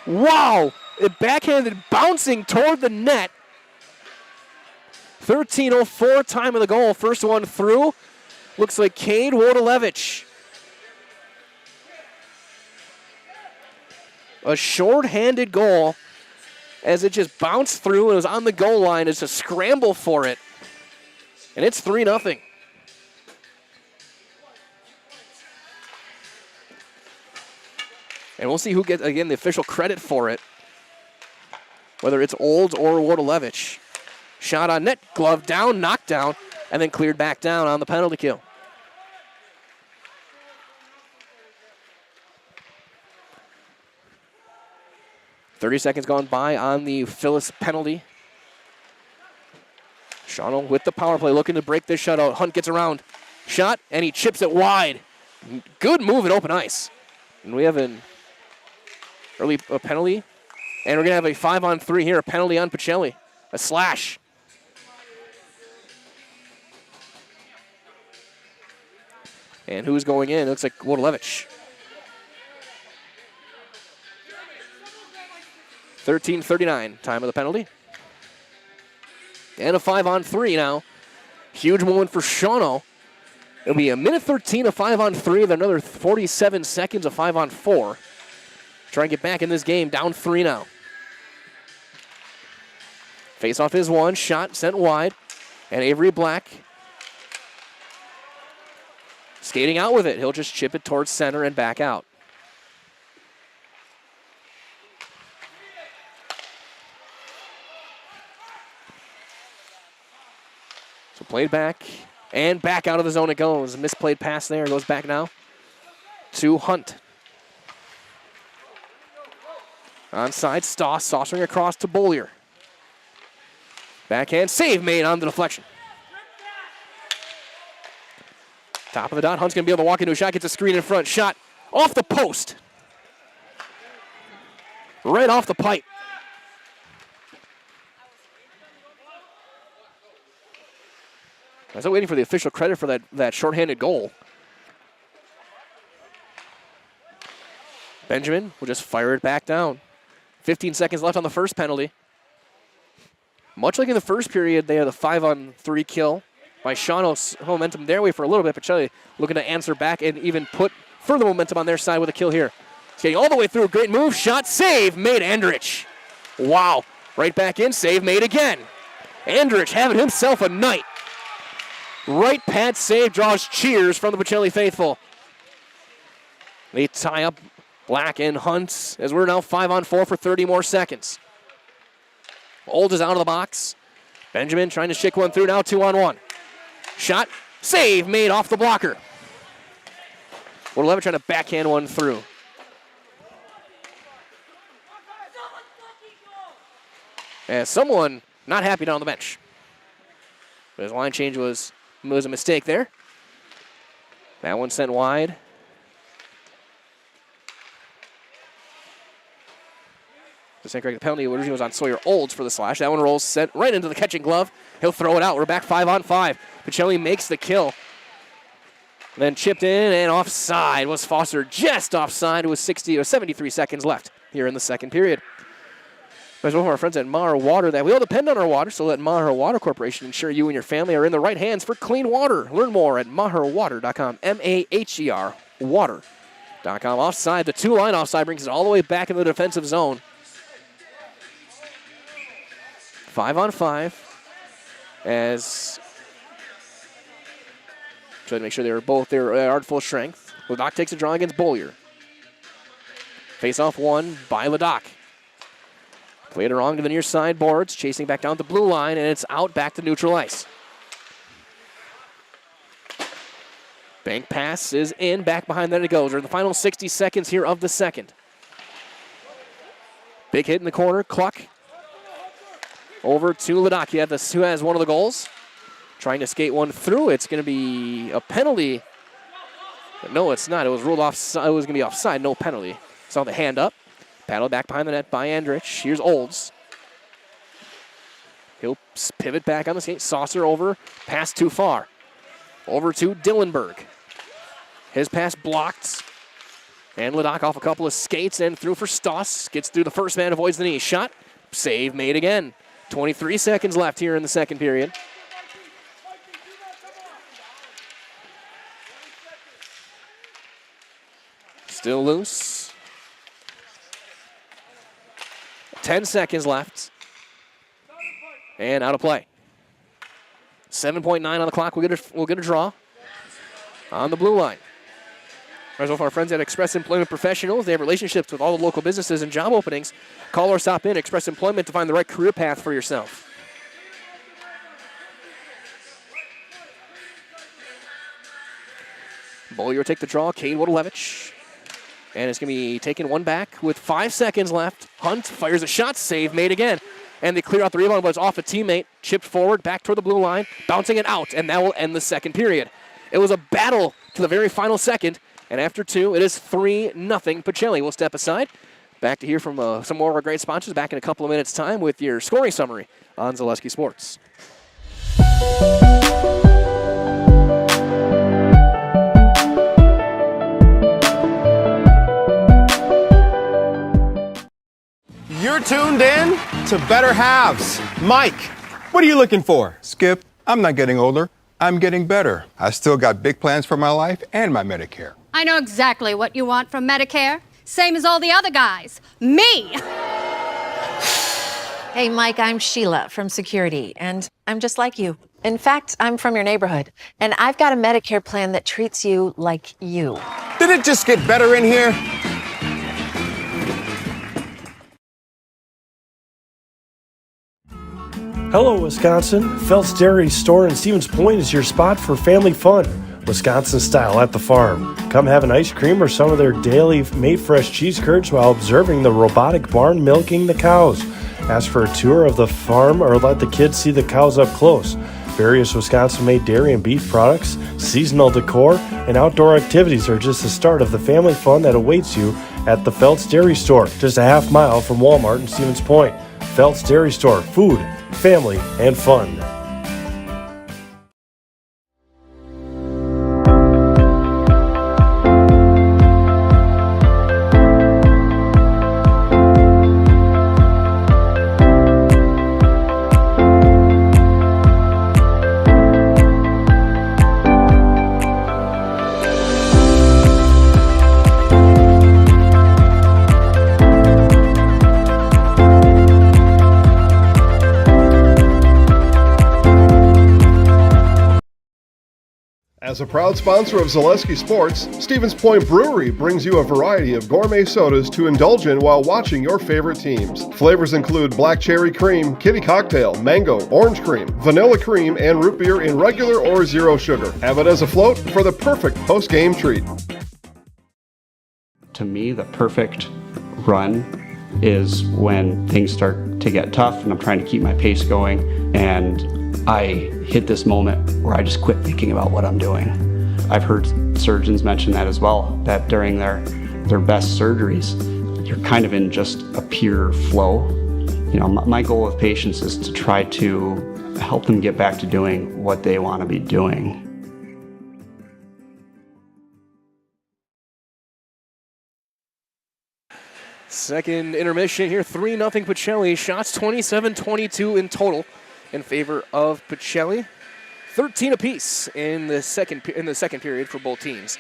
Wow! It backhanded, bouncing toward the net. 13:04, time of the goal. First one through. Looks like Cade Wodalevich. A short-handed goal as it just bounced through and it was on the goal line. It's a scramble for it. And it's 3-0. And we'll see who gets, again, the official credit for it. Whether it's Olds or Wodalevich. Shot on net, glove down, knocked down, and then cleared back down on the penalty kill. .30 seconds gone by on the Phyllis penalty. Shawano with the power play, looking to break this shutout. Hunt gets around. Shot, and he chips it wide. Good move at open ice. And we have an early penalty. And we're going to have a 5-on-3 here, a penalty on Pacelli. A slash. And who's going in? It looks like Wodalevich. 13:39, time of the penalty. And a 5-on-3 now. Huge moment for Shawano. It'll be a minute 13 of 5-on-3, then another 47 seconds of 5-on-4. Try and get back in this game, down 3 now. Face-off is one, shot sent wide. And Avery Black skating out with it. He'll just chip it towards center and back out. So played back, and back out of the zone it goes. A misplayed pass there, goes back now to Hunt. Onside, Stoss, saucering across to Bollier. Backhand save made on the deflection. Top of the dot, Hunt's gonna be able to walk into a shot, gets a screen in front, shot off the post. Right off the pipe. I was waiting for the official credit for that shorthanded goal. Benjamin will just fire it back down. 15 seconds left on the first penalty. Much like in the first period, they had a 5-on-3 kill by Shawano's momentum their way for a little bit. Pacelli looking to answer back and even put further momentum on their side with a kill here. He's getting all the way through. Great move. Shot. Save made Andrich. Wow. Right back in. Save made again. Andrich having himself a night. Right pad save draws cheers from the Pacelli faithful. They tie up Black and Hunt as we're now 5-on-4 for 30 more seconds. Old is out of the box. Benjamin trying to shake one through, now 2-on-1. Shot, save made off the blocker. Wodalevich trying to backhand one through. And someone not happy down on the bench. But his line change was a mistake there. That one sent wide. Just incorrect. The penalty was on Sawyer Olds for the slash. That one rolls sent right into the catching glove. He'll throw it out. We're back 5-on-5. Pacelli makes the kill. Then chipped in and offside. Was Foster just offside with 73 seconds left here in the second period. There's one of our friends at Maher Water that we all depend on our water, so let Maher Water Corporation ensure you and your family are in the right hands for clean water. Learn more at maherwater.com, M-A-H-E-R, water.com. Offside, the two-line offside brings it all the way back in the defensive zone. 5-on-5 as trying to make sure they were both there at full strength. Ledoc takes a draw against Bollier. Face-off one by Ledoc. Played it wrong to the near side boards, chasing back down the blue line, and it's out back to neutral ice. Bank pass is in, back behind that it goes. We're in the final 60 seconds here of the second. Big hit in the corner, Cluck. Over to Ledoc, who has one of the goals. Trying to skate one through. It's going to be a penalty. No, it's not. It was ruled off. It was going to be offside. No penalty. Saw the hand up. Paddle back behind the net by Andrich. Here's Olds. He'll pivot back on the skate. Saucer over. Pass too far. Over to Dillenberg. His pass blocked. And Ledoc off a couple of skates and through for Stoss. Gets through the first man, avoids the knee. Shot. Save made again. 23 seconds left here in the second period. Still loose. 10 seconds left. And out of play. 7.9 on the clock. We'll get a draw on the blue line. As well, for our friends at Express Employment Professionals, they have relationships with all the local businesses and job openings. Call or stop in Express Employment to find the right career path for yourself. Bollier will take the draw. Cade Wodolewicz. And it's going to be taken one back with 5 seconds left. Hunt fires a shot, save made again. And they clear out the rebound, but it's off a teammate. Chipped forward, back toward the blue line, bouncing it out, and that will end the second period. It was a battle to the very final second, and after two, it is 3-0. Pacelli will step aside. Back to hear from some more of our great sponsors back in a couple of minutes' time with your scoring summary on Zaleski Sports. You're tuned in to Better Halves. Mike, what are you looking for? Skip, I'm not getting older. I'm getting better. I still got big plans for my life and my Medicare. I know exactly what you want from Medicare. Same as all the other guys. Me! Hey, Mike, I'm Sheila from Security, and I'm just like you. In fact, I'm from your neighborhood, and I've got a Medicare plan that treats you like you. Did it just get better in here? Hello, Wisconsin. Phelps Dairy Store in Stevens Point is your spot for family fun. Wisconsin style at the farm. Come have an ice cream or some of their daily made fresh cheese curds while observing the robotic barn milking the cows. Ask for a tour of the farm or let the kids see the cows up close. Various Wisconsin-made dairy and beef products, seasonal decor, and outdoor activities are just the start of the family fun that awaits you at the Phelps Dairy Store, just a half mile from Walmart in Stevens Point. Phelps Dairy Store, food, family, and fun. As a proud sponsor of Zaleski Sports, Stevens Point Brewery brings you a variety of gourmet sodas to indulge in while watching your favorite teams. Flavors include black cherry cream, kitty cocktail, mango, orange cream, vanilla cream, and root beer in regular or zero sugar. Have it as a float for the perfect post-game treat. To me, the perfect run is when things start to get tough and I'm trying to keep my pace going and I hit this moment where I just quit thinking about what I'm doing. I've heard surgeons mention that as well, that during their best surgeries, you're kind of in just a pure flow. You know, my goal with patients is to try to help them get back to doing what they want to be doing. Second intermission here, 3-0 Pacelli. Shots 27-22 in total in favor of Pacelli. 13 apiece in the second period for both teams.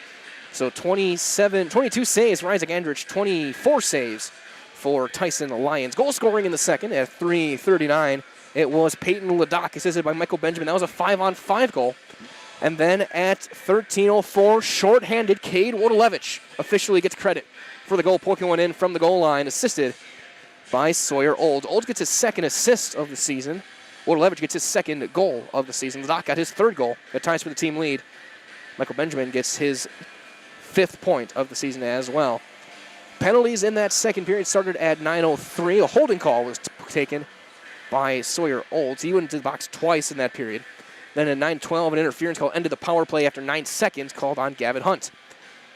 So 22 saves for Isaac Andrich, 24 saves for Tyson Lyons. Goal scoring in the second at 3:39. It was Peyton Ladoc, assisted by Michael Benjamin. That was a 5-on-5 goal. And then at 13:04, shorthanded Cade Wardalevich officially gets credit for the goal, poking one in from the goal line, assisted by Sawyer Olds. Olds gets his second assist of the season. Wardalevich gets his second goal of the season. Ladoc got his third goal. That ties for the team lead. Michael Benjamin gets his 5th point of the season as well. Penalties in that second period started at 9:03. A holding call was taken by Sawyer Olds. He went into the box twice in that period. Then at 9:12, an interference call ended the power play after 9 seconds called on Gavin Hunt.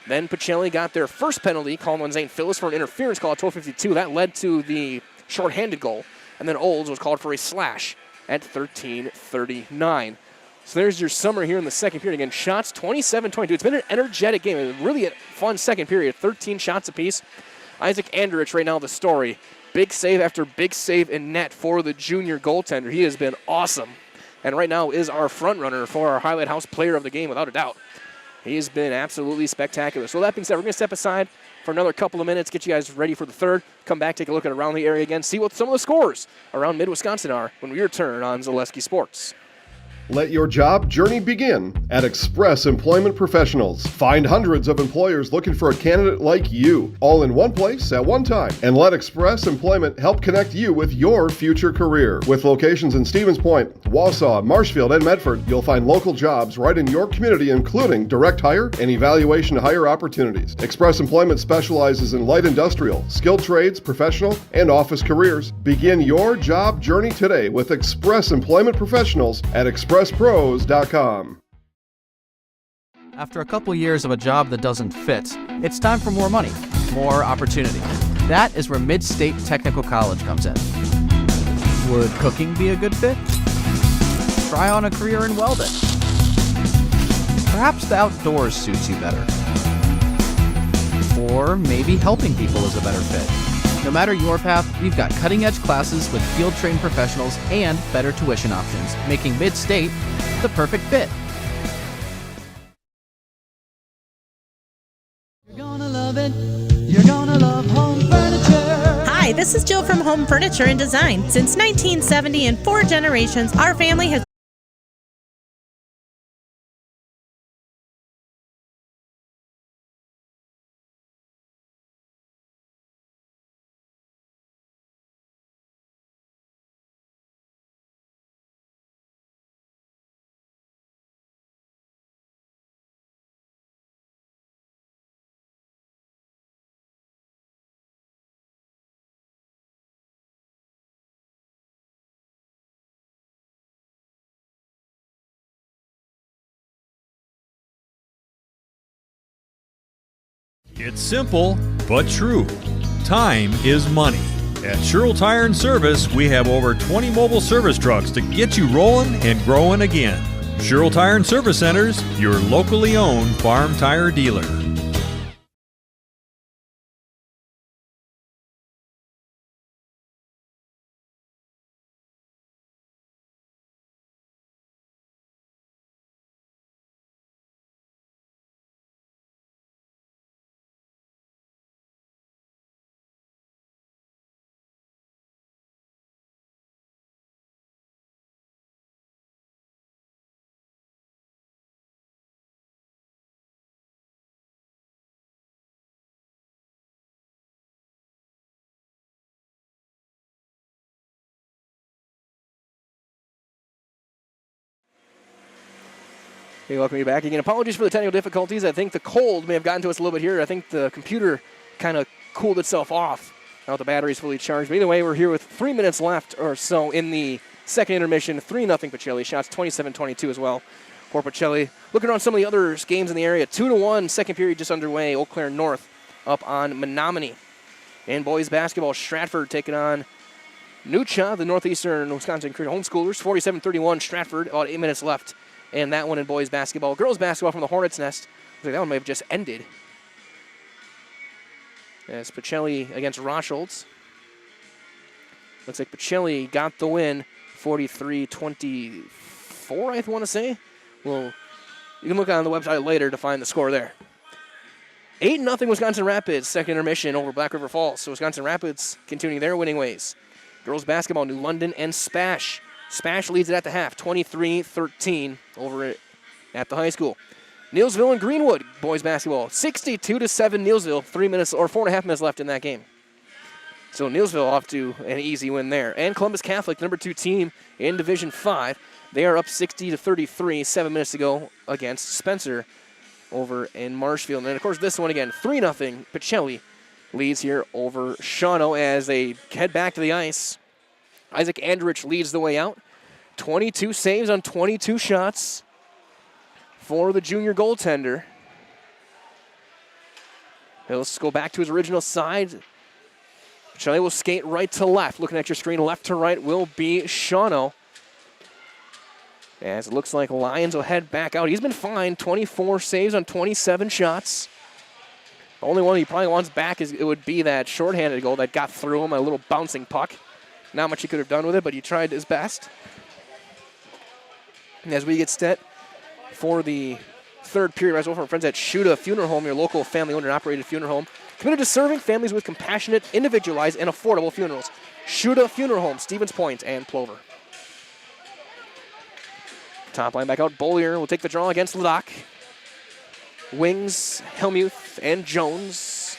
Then Pacelli got their first penalty called on Zane Phillips for an interference call at 12:52. That led to the shorthanded goal. And then Olds was called for a slash at 13:39. So there's your summary here in the second period. Again, shots 27-22. It's been an energetic game. It was really a fun second period. 13 shots apiece. Isaac Andrich right now the story. Big save after big save in net for the junior goaltender. He has been awesome. And right now is our front runner for our Highlight House player of the game, without a doubt. He has been absolutely spectacular. So that being said, we're going to step aside for another couple of minutes, get you guys ready for the third. Come back, take a look at around the area again, see what some of the scores around Mid-Wisconsin are when we return on Zaleski Sports. Let your job journey begin at Express Employment Professionals. Find hundreds of employers looking for a candidate like you, all in one place at one time. And let Express Employment help connect you with your future career. With locations in Stevens Point, Wausau, Marshfield, and Medford, you'll find local jobs right in your community, including direct hire and evaluation to hire opportunities. Express Employment specializes in light industrial, skilled trades, professional, and office careers. Begin your job journey today with Express Employment Professionals at expresspros.com. After a couple years of a job that doesn't fit, it's time for more money, more opportunity. That is where Mid-State Technical College comes in. Would cooking be a good fit? Try on a career in welding. Perhaps the outdoors suits you better. Or maybe helping people is a better fit. No matter your path, we've got cutting-edge classes with field-trained professionals and better tuition options, making Mid-State the perfect fit. You're gonna love it. You're gonna love home furniture. Hi, this is Jill from Home Furniture and Design. Since 1970 and 4 generations, our family has It's simple, but true. Time is money. At Sherrill Tire and Service, we have over 20 mobile service trucks to get you rolling and growing again. Sherrill Tire and Service Centers, your locally owned farm tire dealer. Hey, welcome you back again. Apologies for the technical difficulties. I think the cold may have gotten to us a little bit here. I think the computer kind of cooled itself off now the battery's fully charged. But either way, we're here with 3 minutes left or so in the second intermission. 3-0 Pacelli. Shots 27-22 as well for Pacelli. Looking around some of the other games in the area. 2-1, second period just underway. Eau Claire North up on Menominee. In boys basketball, Stratford taking on Nucha, the Northeastern Wisconsin homeschoolers. 47-31, Stratford, about 8 minutes left. And that one in boys basketball. Girls basketball from the Hornets' Nest. Looks like that one may have just ended. As Pacelli against Rocholds. Looks like Pacelli got the win, 43-24, I want to say. Well, you can look on the website later to find the score there. 8-0 Wisconsin Rapids, second intermission over Black River Falls. So Wisconsin Rapids continuing their winning ways. Girls basketball, New London and Spash. Spash leads it at the half, 23-13 over at the high school. Neilsville and Greenwood, boys basketball, 62-7 Neilsville, 4.5 minutes left in that game. So Neilsville off to an easy win there. And Columbus Catholic, number 2 team in Division 5. They are up 60-33, 7 minutes to go against Spencer over in Marshfield. And of course this one again, 3-0 Pacelli leads here over Shawano as they head back to the ice. Isaac Andrich leads the way out. 22 saves on 22 shots for the junior goaltender. He'll go back to his original side. Pacelli will skate right to left. Looking at your screen, left to right will be Shawano. As it looks like Lyons will head back out. He's been fine, 24 saves on 27 shots. The only one he probably wants back is it would be that shorthanded goal that got through him, a little bouncing puck. Not much he could have done with it, but he tried his best. And as we get set for the third period, right over from our friends at Shuda Funeral Home, your local family-owned and operated funeral home, committed to serving families with compassionate, individualized, and affordable funerals. Shuda Funeral Home, Stevens Point, and Plover. Top line back out. Bollier will take the draw against Ladoc. Wings, Helmuth, and Jones.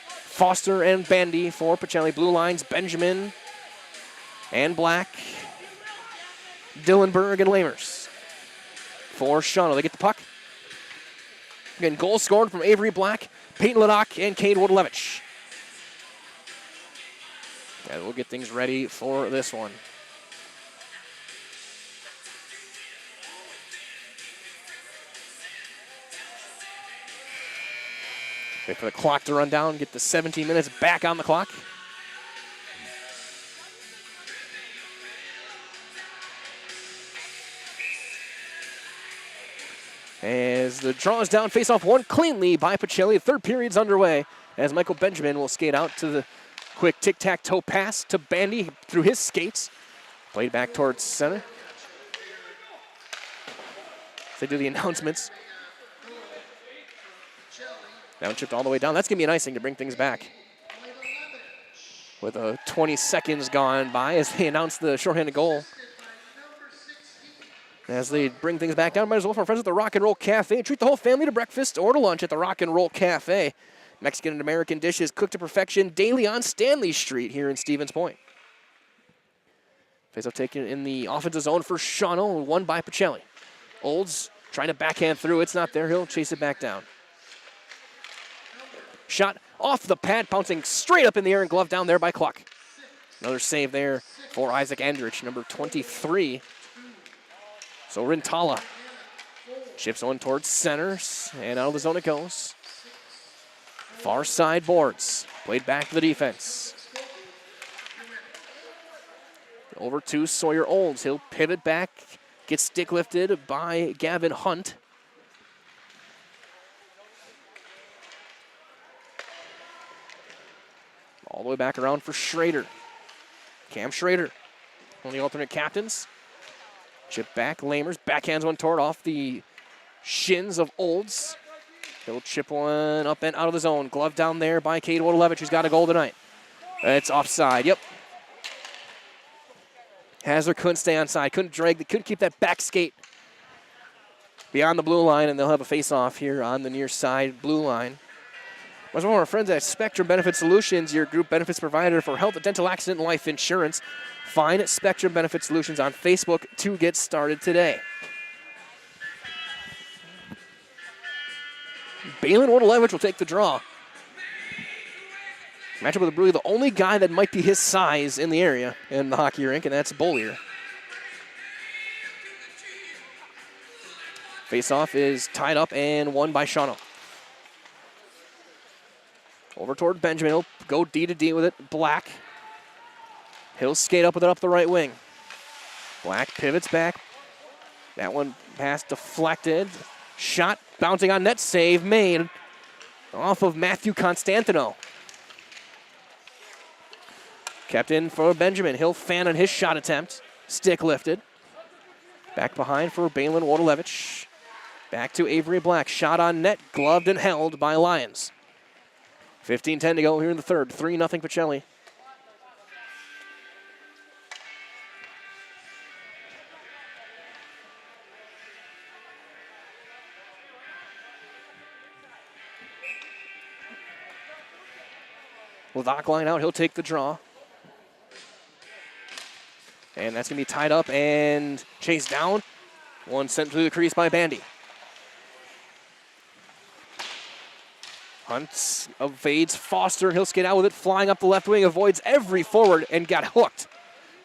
Foster and Bandy for Pacelli. Blue lines, Benjamin and Black. Dillenberg and Lamers. For Shawano, they get the puck. Again, goal scored from Avery Black, Peyton Ladoc, and Cade Wodolevich. And we'll get things ready for this one. Wait for the clock to run down, get the 17 minutes back on the clock. As the draw is down, face-off won cleanly by Pacelli. Third period's underway as Michael Benjamin will skate out to the quick tic-tac-toe pass to Bandy through his skates. Played back towards center. They do the announcements. Down chipped all the way down. That's going to be an icing to bring things back. With 20 seconds gone by as they announce the shorthanded goal. As they bring things back down, might as well for our friends at the Rock and Roll Cafe. Treat the whole family to breakfast or to lunch at the Rock and Roll Cafe. Mexican and American dishes cooked to perfection daily on Stanley Street here in Stevens Point. Face-off taken in the offensive zone for Shawano, won by Pacelli. Olds trying to backhand through. It's not there. He'll chase it back down. Shot off the pad, bouncing straight up in the air and gloved down there by Cluck. Another save there for Isaac Andrich, number 23. So Rintala chips one towards center, and out of the zone it goes. Far side boards, played back to the defense. Over to Sawyer Olds. He'll pivot back, get stick lifted by Gavin Hunt. All the way back around for Schrader. Cam Schrader, one of the alternate captains. Chip back, Lamers, backhands one toward off the shins of Olds. He'll chip one up and out of the zone. Glove down there by Cade Wodolevich, who's got a goal tonight. It's offside, yep. Hazler couldn't stay onside, couldn't keep that back skate beyond the blue line, and they'll have a face-off here on the near side blue line. As one of our friends at Spectrum Benefit Solutions, your group benefits provider for health, dental, accident, and life insurance. Find Spectrum Benefit Solutions on Facebook to get started today. Balin Wodolevich will take the draw. Matchup with really the only guy that might be his size in the area in the hockey rink, and that's Bollier. Face-off is tied up and won by Shawano. Over toward Benjamin. He'll go D to D with it. Black. He'll skate up with it up the right wing. Black pivots back. That one pass deflected. Shot bouncing on net. Save made off of Matthew Constantino. Kept in for Benjamin. He'll fan on his shot attempt. Stick lifted. Back behind for Balin Wodolewicz. Back to Avery Black. Shot on net. Gloved and held by Lions. 15-10 to go here in the third. 3-0 Pacelli. Ledoc line out. He'll take the draw. And that's going to be tied up and chased down. One sent through the crease by Bandy. Hunt evades Foster. He'll skate out with it, flying up the left wing, avoids every forward and got hooked.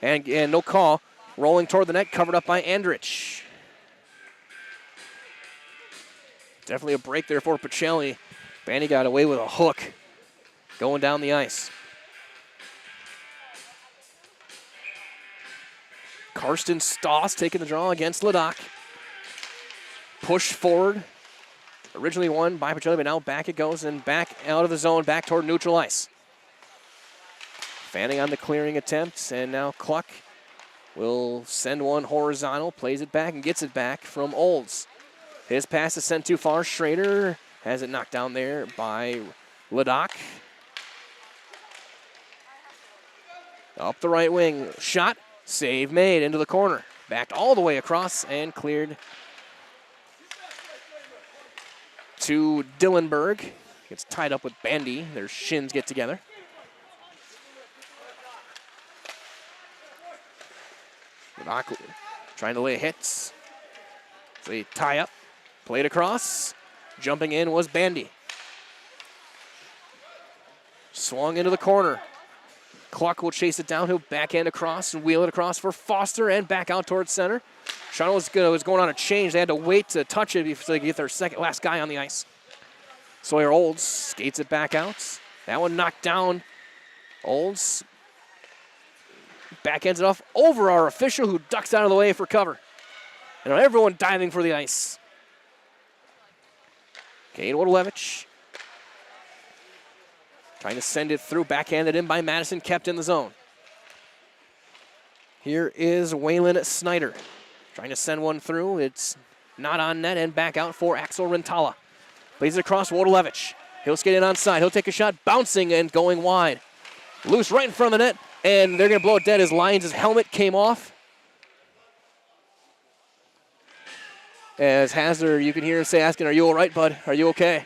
And no call. Rolling toward the net, covered up by Andrich. Definitely a break there for Pacelli. Bandy got away with a hook going down the ice. Karsten Stoss taking the draw against Ledoc. Push forward. Originally won by Pacelli, but now back it goes and back out of the zone, back toward neutral ice. Fanning on the clearing attempts, and now Cluck will send one horizontal, plays it back and gets it back from Olds. His pass is sent too far. Schrader has it knocked down there by Ledoc. Up the right wing, shot. Save made into the corner. Backed all the way across and cleared to Dillenberg. Gets tied up with Bandy. Their shins get together. Ledoc trying to lay hits. They tie up. Played across. Jumping in was Bandy. Swung into the corner. Cluck will chase it down. He'll backhand across and wheel it across for Foster and back out towards center. Shawano was going on a change. They had to wait to touch it before they get their last guy on the ice. Sawyer Olds skates it back out. That one knocked down. Olds backhands it off over our official who ducks out of the way for cover. And everyone diving for the ice. Kane Wodolewicz trying to send it through, backhanded in by Madison, kept in the zone. Here is Waylon Snyder trying to send one through. It's not on net and back out for Axel Rentala. Plays it across Wodolewicz. He'll skate in onside. He'll take a shot, bouncing and going wide. Loose right in front of the net, and they're going to blow it dead as Lyons' helmet came off. As Hasler, you can hear him say, asking, "Are you all right, bud? Are you okay?"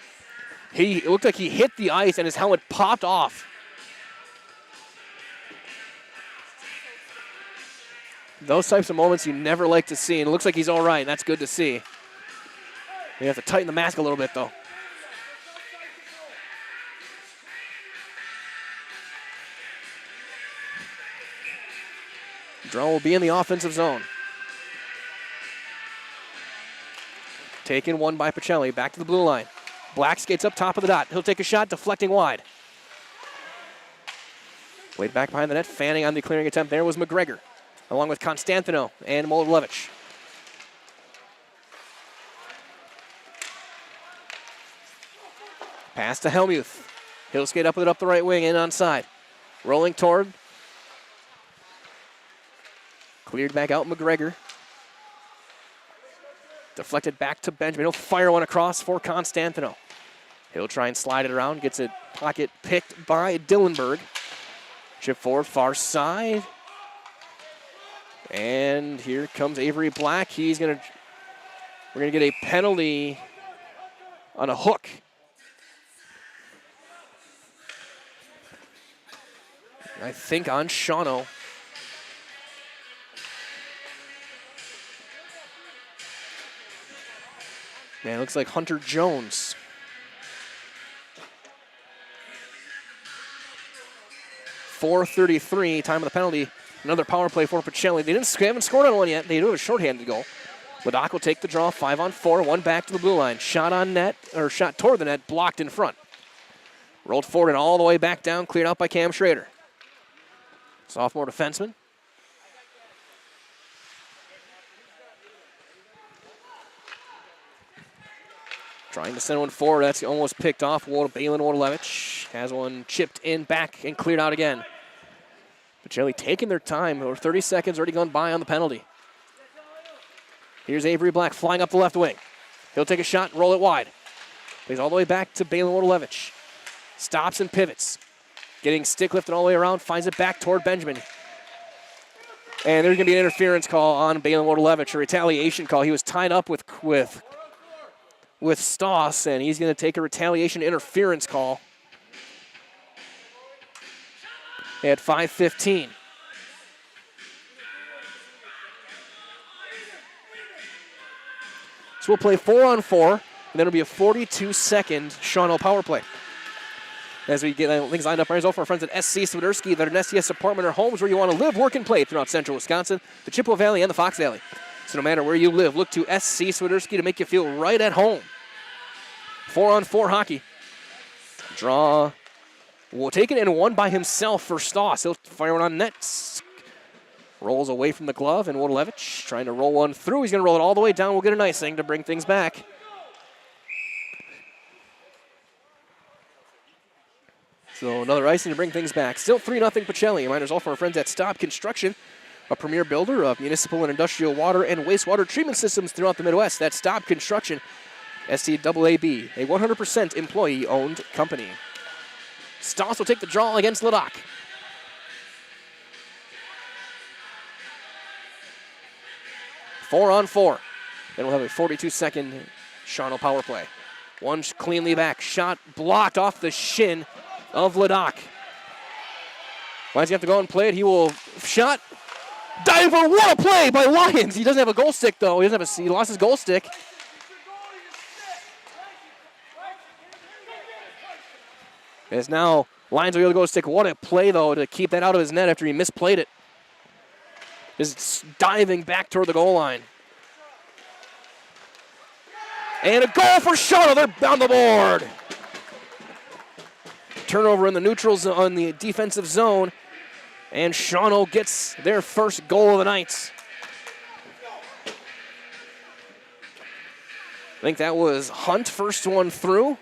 It looked like he hit the ice and his helmet popped off. Those types of moments you never like to see, and it looks like he's all right, and that's good to see. You have to tighten the mask a little bit, though. Draw will be in the offensive zone. Taken one by Pacelli, back to the blue line. Black skates up top of the dot. He'll take a shot, deflecting wide. Played back behind the net, fanning on the clearing attempt. There was McGregor, along with Constantino and Moldlevich. Pass to Helmuth. He'll skate up with it up the right wing and onside. Rolling toward. Cleared back out McGregor. Deflected back to Benjamin. He'll fire one across for Constantino. He'll try and slide it around. Gets it pocket picked by Dillenberg. Chip forward, far side. And here comes Avery Black. We're gonna get a penalty on a hook. I think on Shawano. Man, it looks like Hunter Jones. .433, time of the penalty. Another power play for Pacelli. They haven't scored on one yet. They do have a shorthanded goal. Ledoc will take the draw, 5-on-4, one back to the blue line. Shot on net, or shot toward the net, blocked in front. Rolled forward and all the way back down, cleared out by Cam Schrader. Sophomore defenseman. Trying to send one forward. That's almost picked off. Balin Wodolewicz has one chipped in back and cleared out again. Pacelli taking their time. Over 30 seconds already gone by on the penalty. Here's Avery Black flying up the left wing. He'll take a shot and roll it wide. Plays all the way back to Balin Wodolewicz. Stops and pivots. Getting stick lifted all the way around. Finds it back toward Benjamin. And there's going to be an interference call on Balin Wodolewicz, a retaliation call. He was tied up with Stoss, and he's going to take a retaliation interference call at 5:15. So we'll play 4-on-4, and then it'll be a 42-second Shawano power play. As we get things lined up, right, for our friends at SC Swiderski, that are an SCS apartment or homes where you want to live, work, and play throughout central Wisconsin, the Chippewa Valley, and the Fox Valley. So no matter where you live, look to SC Swiderski to make you feel right at home. 4-on-4 hockey. Draw. Will take it and one by himself for Stoss. He'll fire one on net. Rolls away from the glove, and Wodolewicz trying to roll one through. He's going to roll it all the way down. We'll get an icing to bring things back. So another icing to bring things back. Still 3-0 Pacelli. Reminders all from our friends at Staub Construction, a premier builder of municipal and industrial water and wastewater treatment systems throughout the Midwest. That's Staub Construction, STAAB, a 100% employee-owned company. Stoss will take the draw against Ladakh. Four-on-4. Then we'll have a 42-second Shawano power play. One cleanly back. Shot blocked off the shin of Ladakh. Why does he have to go and play it? He will shot. Diver, what a play by Lyons. He doesn't have a goal stick, though. He lost his goal stick. As now Lyons will be able to go stick. What a play, though, to keep that out of his net after he misplayed it. Just diving back toward the goal line. And a goal for Shawano. They're on the board. Turnover in the neutral on the defensive zone. And Shawano gets their first goal of the night. I think that was Hunt, first one through.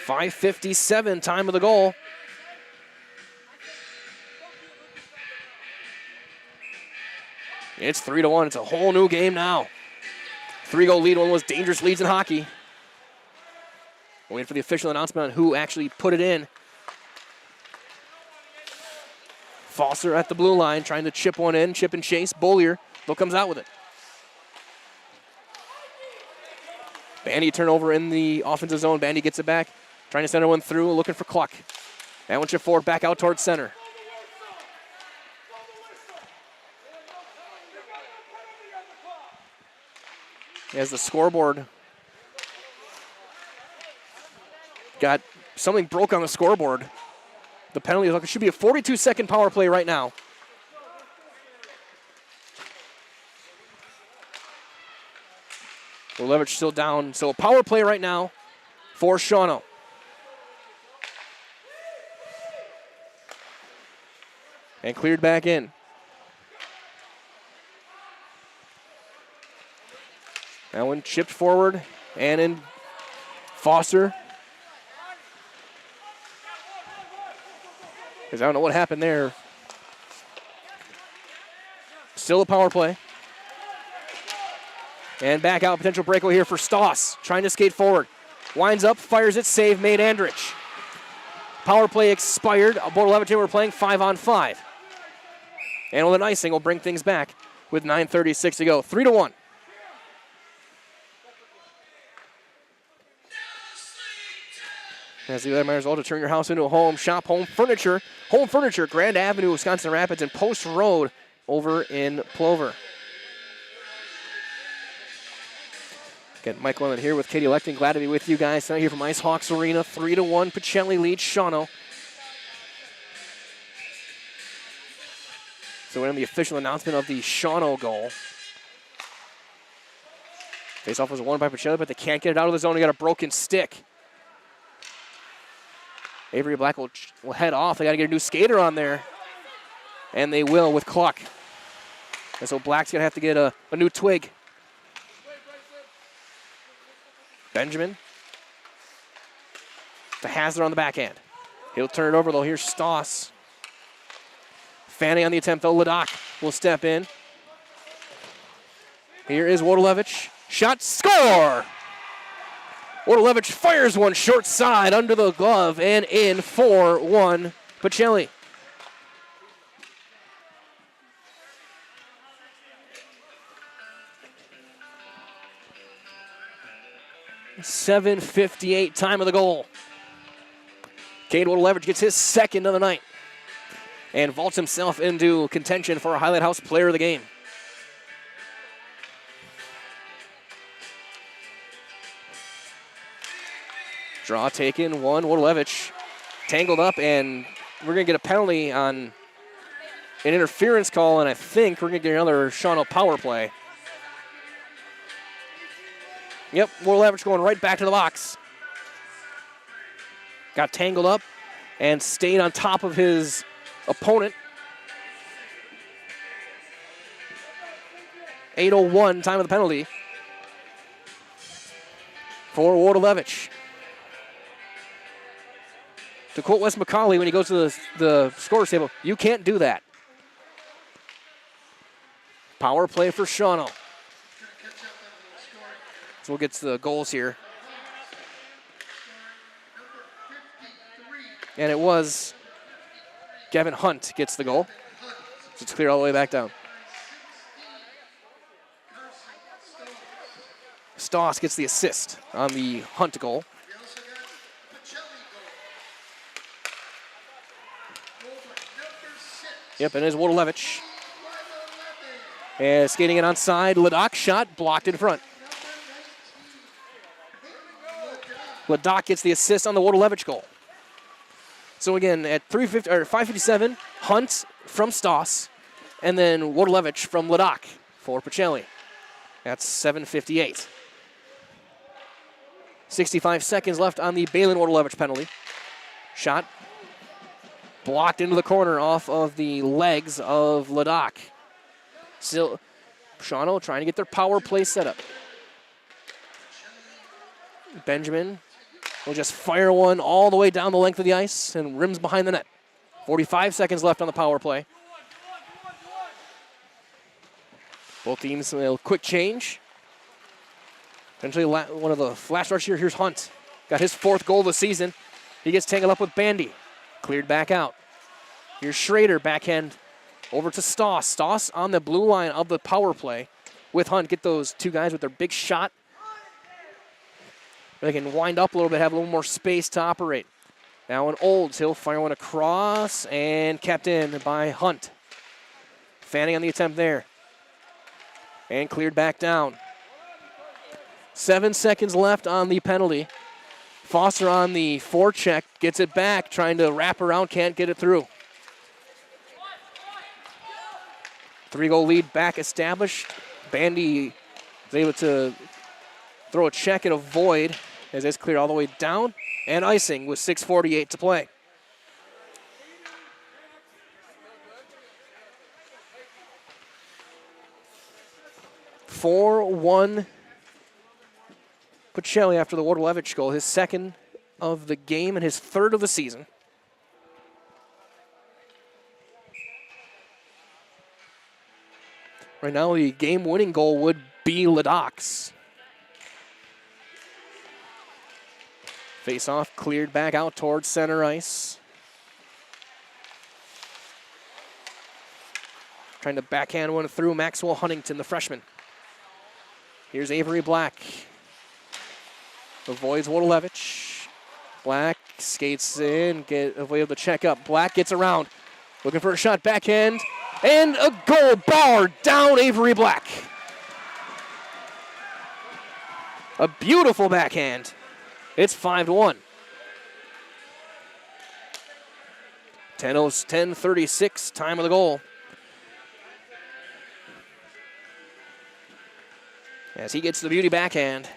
.557 time of the goal. It's 3-1. It's a whole new game now. 3-goal lead, one of the most dangerous leads in hockey. Waiting for the official announcement on who actually put it in. Foster at the blue line, trying to chip one in, chip and chase. Bollier, though, comes out with it. Bandy turnover in the offensive zone. Bandy gets it back. Trying to send one through, looking for Cluck. That one chip forward, back out towards center. As the scoreboard got something broke on the scoreboard. The penalty is, it should be a 42-second power play right now. Wodolewicz still down, so a power play right now for Shawano. And cleared back in. That one chipped forward, and in Foster. Because I don't know what happened there. Still a power play. And back out, potential breakaway here for Stoss. Trying to skate forward. Winds up, fires it, save made Andrich. Power play expired. Wodolewicz we're playing 5-on-5. And with an icing, we'll bring things back with 9:36 to go. 3-1. As the Redminers all to turn your house into a home shop, home furniture, Grand Avenue, Wisconsin Rapids, and Post Road over in Plover. Again, Mike London here with Katie Lecton. Glad to be with you guys tonight here from Ice Hawks Arena. 3-1, Pacelli leads Shawano. So we're in the official announcement of the Shawano goal. Face-off was won by Pacelli, but they can't get it out of the zone. They got a broken stick. Avery Black will head off. They got to get a new skater on there. And they will with Cluck. And so Black's going to have to get a new twig. Benjamin. The Hazard on the backhand. He'll turn it over, though. Here's Stoss. Fanning on the attempt, though. Ledoc will step in. Here is Wodolevich. Shot, score! Wodolevich fires one short side under the glove and in 4-1 Pacelli. .758 time of the goal. Cade Wodolevich gets his second of the night and vaults himself into contention for a Highlight House Player of the Game. Draw taken, one. Wodolevich tangled up, and we're going to get a penalty on an interference call, and I think we're going to get another Shawano power play. Yep, Wodolevich going right back to the box. Got tangled up and stayed on top of his opponent. 8:01 time of the penalty for Wodolevich. To quote Wes McCauley when he goes to the scorer's table, you can't do that. Power play for Shawano. So we'll get to the goals here. And it was Gavin Hunt gets the goal. So it's clear all the way back down. Stoss gets the assist on the Hunt goal. Yep, and it is Wodolevich. And skating it onside. Ledoc shot blocked in front. Ledoc gets the assist on the Wodolevich goal. So again, at 5:57, Hunt from Stoss, and then Wodolevich from Ledoc for Pacelli. That's 7:58. 65 seconds left on the Balin Wodolevich penalty. Shot blocked into the corner off of the legs of Ledoc. Still, Shawano trying to get their power play set up. Benjamin will just fire one all the way down the length of the ice and rims behind the net. 45 seconds left on the power play. Both teams a quick change. Eventually, one of the flash rush here. Here's Hunt. Got his 4th goal of the season. He gets tangled up with Bandy. Cleared back out. Here's Schrader, backhand over to Stoss. Stoss on the blue line of the power play with Hunt. Get those two guys with their big shot. They can wind up a little bit, have a little more space to operate. Now in Olds, he'll fire one across and kept in by Hunt. Fanning on the attempt there. And cleared back down. 7 seconds left on the penalty. Foster on the forecheck, gets it back, trying to wrap around, can't get it through. 3-goal lead back established. Bandy is able to throw a check and avoid as it's cleared all the way down. And icing with 6:48 to play. (4-1) Pacelli after the Wodolevich goal, his 2nd of the game and his 3rd of the season. Right now, the game-winning goal would be Ledoc's. Face-off cleared back out towards center ice. Trying to backhand one through Maxwell Huntington, the freshman. Here's Avery Black. Avoids Wodolevich. Black skates in, avoided the check up. Black gets around, looking for a shot, backhand, and a goal. Bar down Avery Black. A beautiful backhand. It's 5-1. 10:36 time of the goal. as he gets the beauty backhand.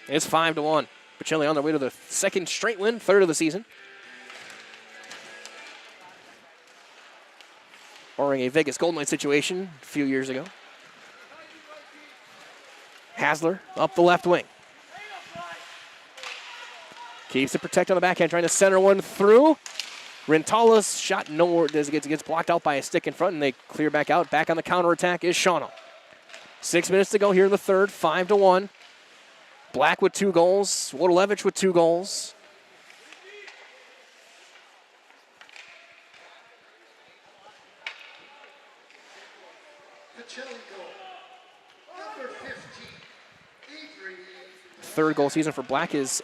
It's 5-1. Pacelli on their way to the second straight win, third of the season. Barring a Vegas Golden Knights situation a few years ago. Hasler up the left wing. Keeps it protected on the backhand, trying to center one through. Rintala's shot nowhere, gets blocked out by a stick in front, and they clear back out. Back on the counterattack is Shawano. 6 minutes to go here in the third, 5-1. Black with 2 goals, Wodolewicz with 2 goals. Third goal season for Black is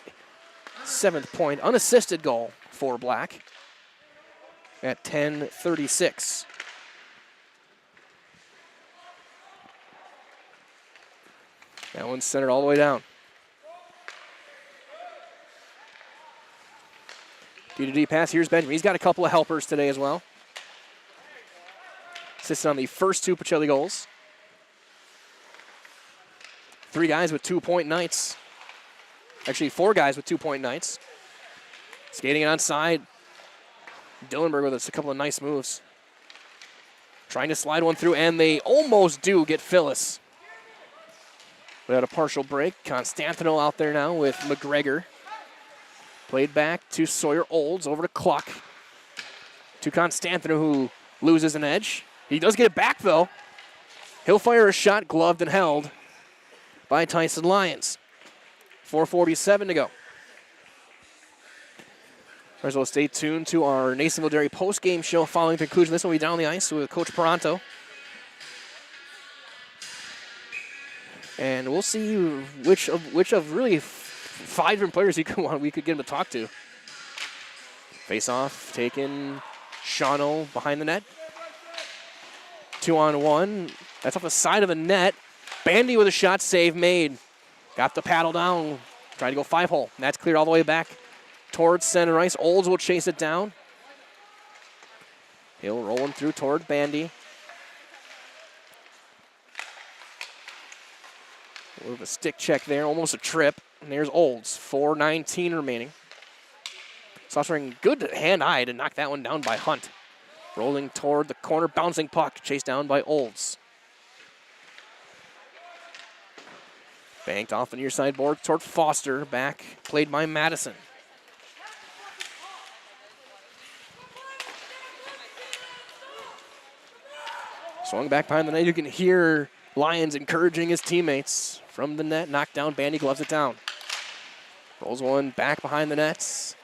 7th point. Unassisted goal for Black at 10:36. That one's centered all the way down. D-to-D pass. Here's Benjamin. He's got a couple of helpers today as well. Assisted on the first 2 Pacelli goals. 3 guys with 2-point nights. Actually, 4 guys with 2-point nights. Skating it onside. Dillenberg with us a couple of nice moves. Trying to slide one through, and they almost do get Phyllis. Without a partial break. Constantino out there now with McGregor. Played back to Sawyer Olds, over to Cluck. To Constantino, who loses an edge. He does get it back, though. He'll fire a shot, gloved and held by Tyson Lyons. 4:47 to go. Might as well stay tuned to our Nasonville Dairy post-game show following the conclusion. This will be down the ice with Coach Peranto. And we'll see which of really 5 different players we could get him to talk to. Face-off taken. Shawano behind the net. 2-on-1. That's off the side of the net. Bandy with a shot save made. Got the paddle down. Trying to go 5-hole. And that's cleared all the way back towards center ice. Olds will chase it down. He'll roll him through toward Bandy. A little bit of a stick check there. Almost a trip. And there's Olds. 4:19 remaining. Saucering good hand-eye to knock that one down by Hunt. Rolling toward the corner. Bouncing puck. Chased down by Olds. Banked off the near side board toward Foster. Back, played by Madison. Swung back behind the net. You can hear Lyons encouraging his teammates from the net. Knocked down. Bandy gloves it down. Rolls one back behind the nets.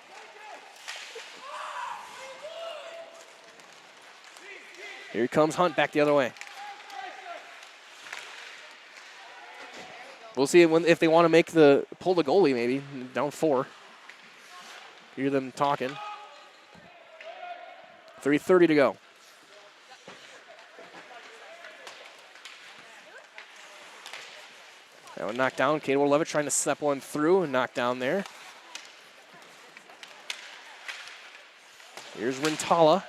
Here comes Hunt back the other way. We'll see if they want to pull the goalie maybe, down 4. Hear them talking. 3:30 to go. That one knocked down. Kate Wodolewicz trying to step one through and knock down there. Here's Rintala.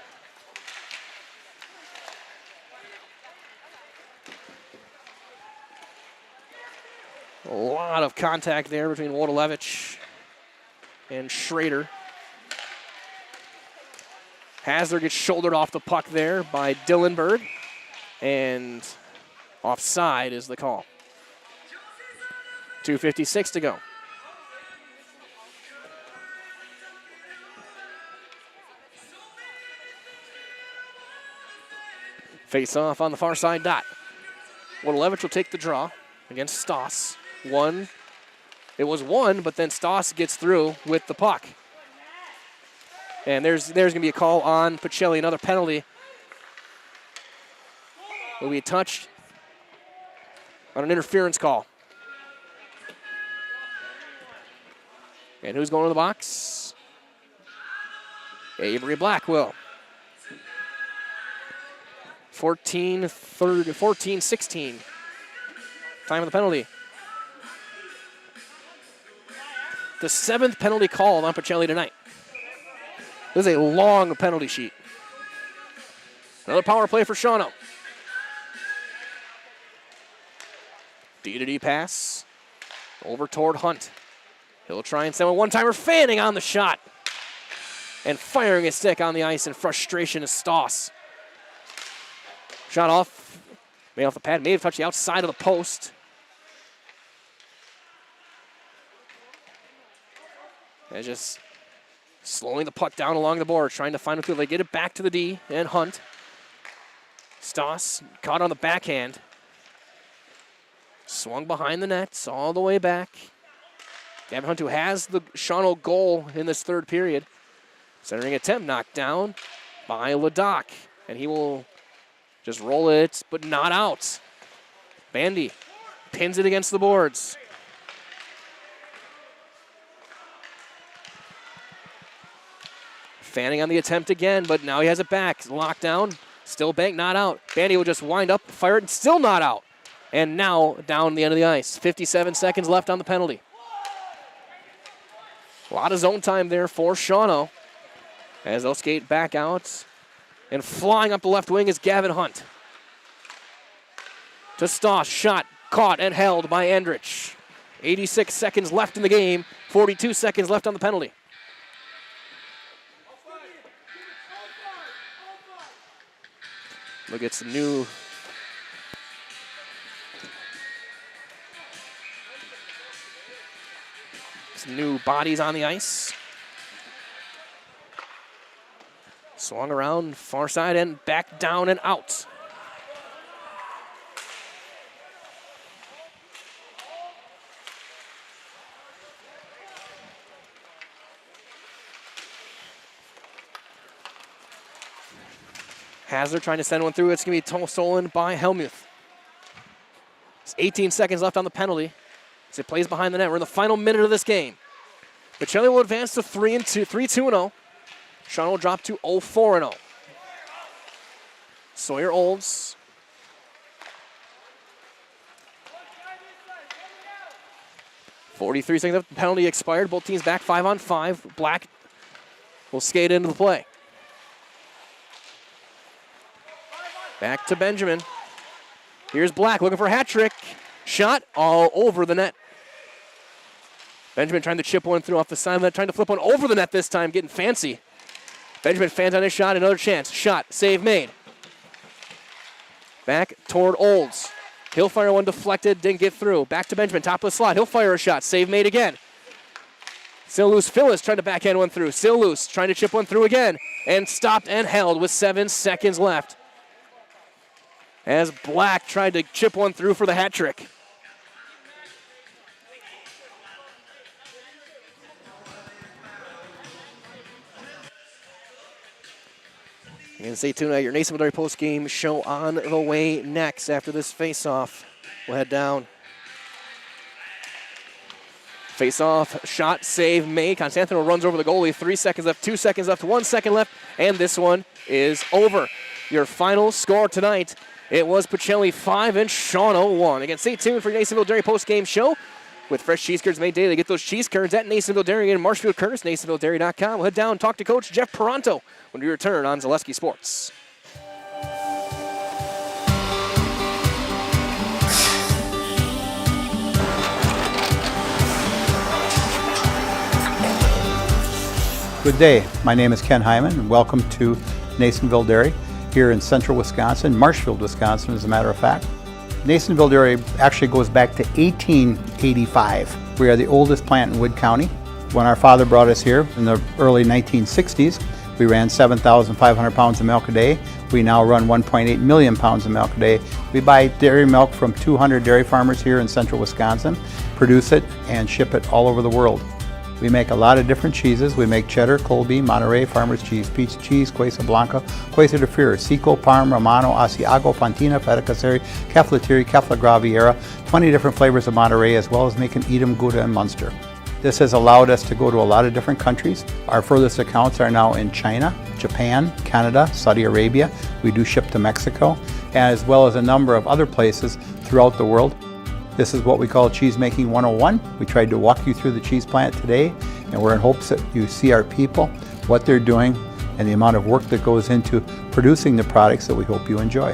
A lot of contact there between Wodolewicz and Schrader. Hasler gets shouldered off the puck there by Dillenberg. And offside is the call. 2:56 to go. Face off on the far side dot. Wodolewicz will take the draw against Stoss. It was one, but then Stoss gets through with the puck. And there's going to be a call on Pacelli, another penalty. Will be touched on an interference call. And who's going to the box? Avery Black will. 14-16. Time of the penalty. The 7th penalty called on Pacelli tonight. This is a long penalty sheet. Another power play for Shawano. D-to-D pass over toward Hunt. He'll try and send a one-timer, fanning on the shot. And firing his stick on the ice in frustration is Stoss. Shot off, made off the pad, may have touched the outside of the post. And just slowing the puck down along the board, trying to find a field. They get it back to the D and Hunt. Stoss caught on the backhand. Swung behind the nets all the way back. Gavin Hunt, who has the Shawano goal in this third period. Centering attempt knocked down by Ladoc. And he will just roll it, but not out. Bandy pins it against the boards. Fanning on the attempt again, but now he has it back. Locked down, still banked, not out. Bandy will just wind up, fire it, and still not out. And now down the end of the ice. 57 seconds left on the penalty. A lot of zone time there for Shawano as they'll skate back out. And flying up the left wing is Gavin Hunt. To Stoss, shot, caught and held by Andrich. 86 seconds left in the game, 42 seconds left on the penalty. Look at some new bodies on the ice. Swung around far side and back down and out. Hazard trying to send one through. It's going to be stolen by Helmuth. It's 18 seconds left on the penalty as it plays behind the net. We're in the final minute of this game. Pacelli will advance to 3-2-0. Shawano will drop to 0-4-0. Sawyer Olds. .43 seconds left. The penalty expired. Both teams back 5-on-5. Black will skate into the play. Back to Benjamin. Here's Black looking for a hat trick. Shot all over the net. Benjamin trying to chip one through off the side of the net, trying to flip one over the net this time, getting fancy. Benjamin fans on his shot, another chance. Shot, save made. Back toward Olds. He'll fire one deflected, didn't get through. Back to Benjamin, top of the slot. He'll fire a shot, save made again. Still loose, Phyllis trying to backhand one through. Still loose, trying to chip one through again. And stopped and held with 7 seconds left. As Black tried to chip one through for the hat trick. And stay tuned at your Nasonville Dairy post-game show on the way next. After this face-off, we'll head down. Face-off, shot, save, made. Constantino runs over the goalie. 3 seconds left, 2 seconds left, 1 second left, and this one is over. Your final score tonight, it was Pacelli 5 and Shawano 1. Again, stay tuned for your Nasonville Dairy post-game show. With fresh cheese curds made daily, get those cheese curds at Nasonville Dairy in Marshfield, Curtis, NasonvilleDairy.com. We'll head down and talk to Coach Jeff Peranto when we return on Zaleski Sports. Good day. My name is Ken Hyman, and welcome to Nasonville Dairy here in central Wisconsin, Marshfield, Wisconsin, as a matter of fact. Nasonville Dairy actually goes back to 1885. We are the oldest plant in Wood County. When our father brought us here in the early 1960s, we ran 7,500 pounds of milk a day. We now run 1.8 million pounds of milk a day. We buy dairy milk from 200 dairy farmers here in central Wisconsin, produce it, and ship it all over the world. We make a lot of different cheeses. We make cheddar, Colby, Monterey, Farmer's Cheese, Peach Cheese, Quesa Blanca, Quesa de Freer, Seco, Parm, Romano, Asiago, Fontina, Feta Caseri, Caflateri, Cafla Graviera, 20 different flavors of Monterey, as well as making Edam, Gouda, and Munster. This has allowed us to go to a lot of different countries. Our furthest accounts are now in China, Japan, Canada, Saudi Arabia. We do ship to Mexico, as well as a number of other places throughout the world. This is what we call Cheese Making 101. We tried to walk you through the cheese plant today, and we're in hopes that you see our people, what they're doing, and the amount of work that goes into producing the products that we hope you enjoy.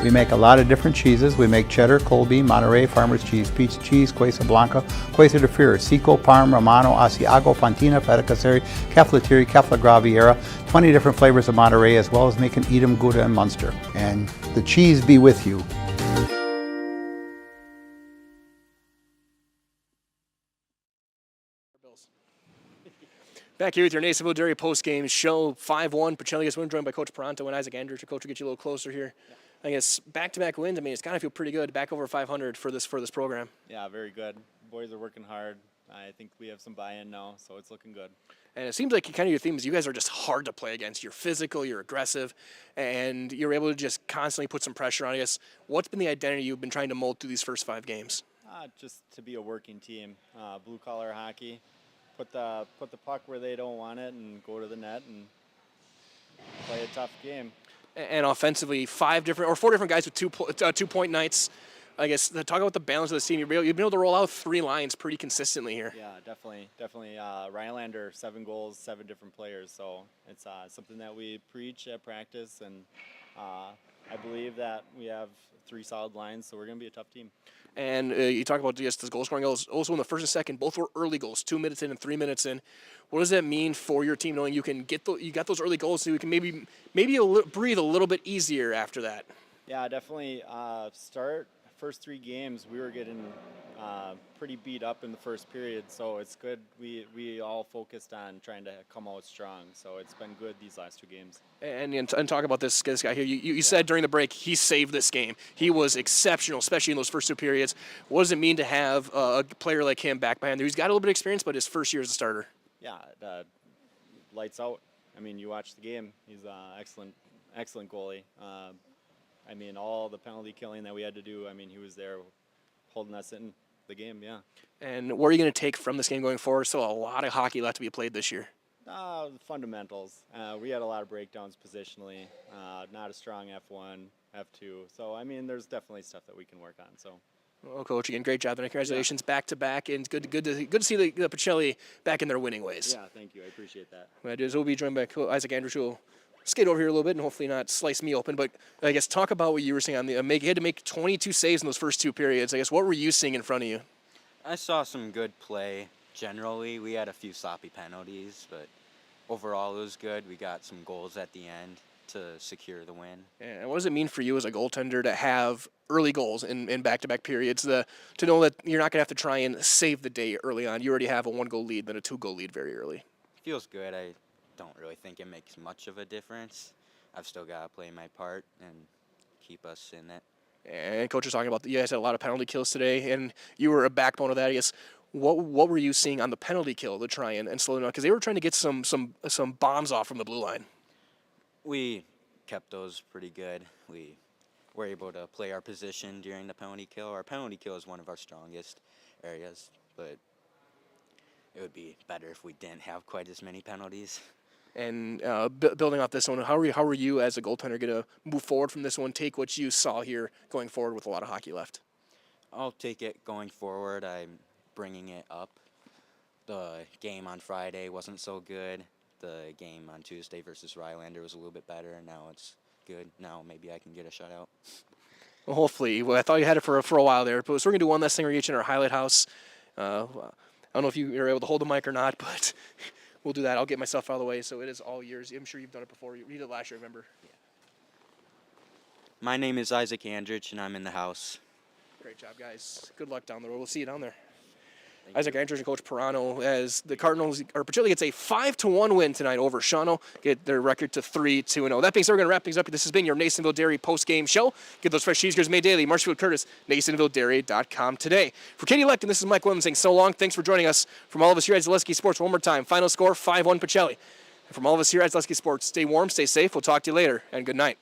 We make a lot of different cheeses. We make cheddar, Colby, Monterey, Farmer's cheese, pizza cheese, Quesa Blanca, Quesa de Fir, Seco, Parm, Romano, Asiago, Fontina, Feta Caseri, Caflateri, Cafla Graviera, 20 different flavors of Monterey, as well as making Edam, Gouda, and Munster. And the cheese be with you. Back here with your Nasonville Dairy post-game show, 5-1. Pacelli gets win, joined by Coach Peranto and Isaac Andrews. Coach will get you a little closer here. Yeah. I guess back-to-back wins. I mean, it's got to feel pretty good. Back over 500 for this program. Yeah, very good. Boys are working hard. I think we have some buy-in now, so it's looking good. And it seems like kind of your theme is you guys are just hard to play against. You're physical, you're aggressive, and you're able to just constantly put some pressure on us. What's been the identity you've been trying to mold through these first 5 games? Just to be a working team, blue-collar hockey. Put the puck where they don't want it and go to the net and play a tough game. And offensively, 4 different guys with 2-point nights. I guess talk about the balance of the team. You've been able to roll out 3 lines pretty consistently here. Yeah, definitely. Rylander, 7 goals, 7 different players. So it's something that we preach at practice, and I believe that we have 3 solid lines, so we're going to be a tough team. And you talk about just the goal scoring goals. Also in the first and second, both were early goals, 2 minutes in and 3 minutes in. What does that mean for your team, knowing you can you got those early goals, so you can maybe breathe a little bit easier after that? Yeah, definitely. First 3 games, we were getting pretty beat up in the first period, so it's good. We all focused on trying to come out strong, so it's been good these last 2 games. And talk about this guy here. You said during the break he saved this game. He was exceptional, especially in those first 2 periods. What does it mean to have a player like him back behind there? He's got a little bit of experience, but his first year as a starter. Yeah, lights out. I mean, you watch the game. He's an excellent goalie. I mean, all the penalty killing that we had to do, I mean, he was there holding us in the game, yeah. And what are you going to take from this game going forward? Still a lot of hockey left to be played this year. The fundamentals. We had a lot of breakdowns positionally, not a strong F1, F2. So, I mean, there's definitely stuff that we can work on. So. Well, Coach, again, great job. Congratulations, back-to-back, and it's good to see the Pacelli back in their winning ways. Yeah, thank you. I appreciate that. We'll be joined by Isaac Andrews, who will skate over here a little bit and hopefully not slice me open. But I guess talk about what you were saying on the you had to make 22 saves in those first 2 periods. I guess what were you seeing in front of you? I saw some good play. Generally, we had a few sloppy penalties, but overall it was good. We got some goals at the end to secure the win. And what does it mean for you as a goaltender to have early goals in back-to-back periods, to know that you're not going to have to try and save the day early on? You already have a 1-goal lead, then a 2-goal lead very early. Feels good. I don't really think it makes much of a difference. I've still got to play my part and keep us in it. And Coach was talking about you guys had a lot of penalty kills today, and you were a backbone of that. I guess what were you seeing on the penalty kill to try and slow them down? Because they were trying to get some bombs off from the blue line. We kept those pretty good. We were able to play our position during the penalty kill. Our penalty kill is one of our strongest areas, but it would be better if we didn't have quite as many penalties. And building off this one, how are you as a goaltender going to move forward from this one, take what you saw here going forward with a lot of hockey left? I'll take it going forward. I'm bringing it up. The game on Friday wasn't so good. The game on Tuesday versus Rylander was a little bit better, and now it's good. Now maybe I can get a shutout. Well, hopefully. Well, I thought you had it for a while there, but we're going to do one last thing. We're each in our highlight house. I don't know if you were able to hold the mic or not, but we'll do that. I'll get myself out of the way, so it is all yours. I'm sure you've done it before. You did it last year, remember? Yeah. My name is Isaac Andrich, and I'm in the house. Great job, guys. Good luck down the road. We'll see you down there. Isaac Andrews and Coach Peranto, as the Cardinals, or Pacelli gets a 5-1 win tonight over Shawano, get their record to 3-0. That being said, we're going to wrap things up. This has been your Nasonville Dairy post-game show. Get those fresh cheese curds made daily. Marshfield Curtis, NasonvilleDairy.com today. For Katie Leckton, this is Mike Williams saying so long. Thanks for joining us. From all of us here at Zaleski Sports, one more time. Final score, 5-1 Pacelli. And from all of us here at Zaleski Sports, stay warm, stay safe. We'll talk to you later, and good night.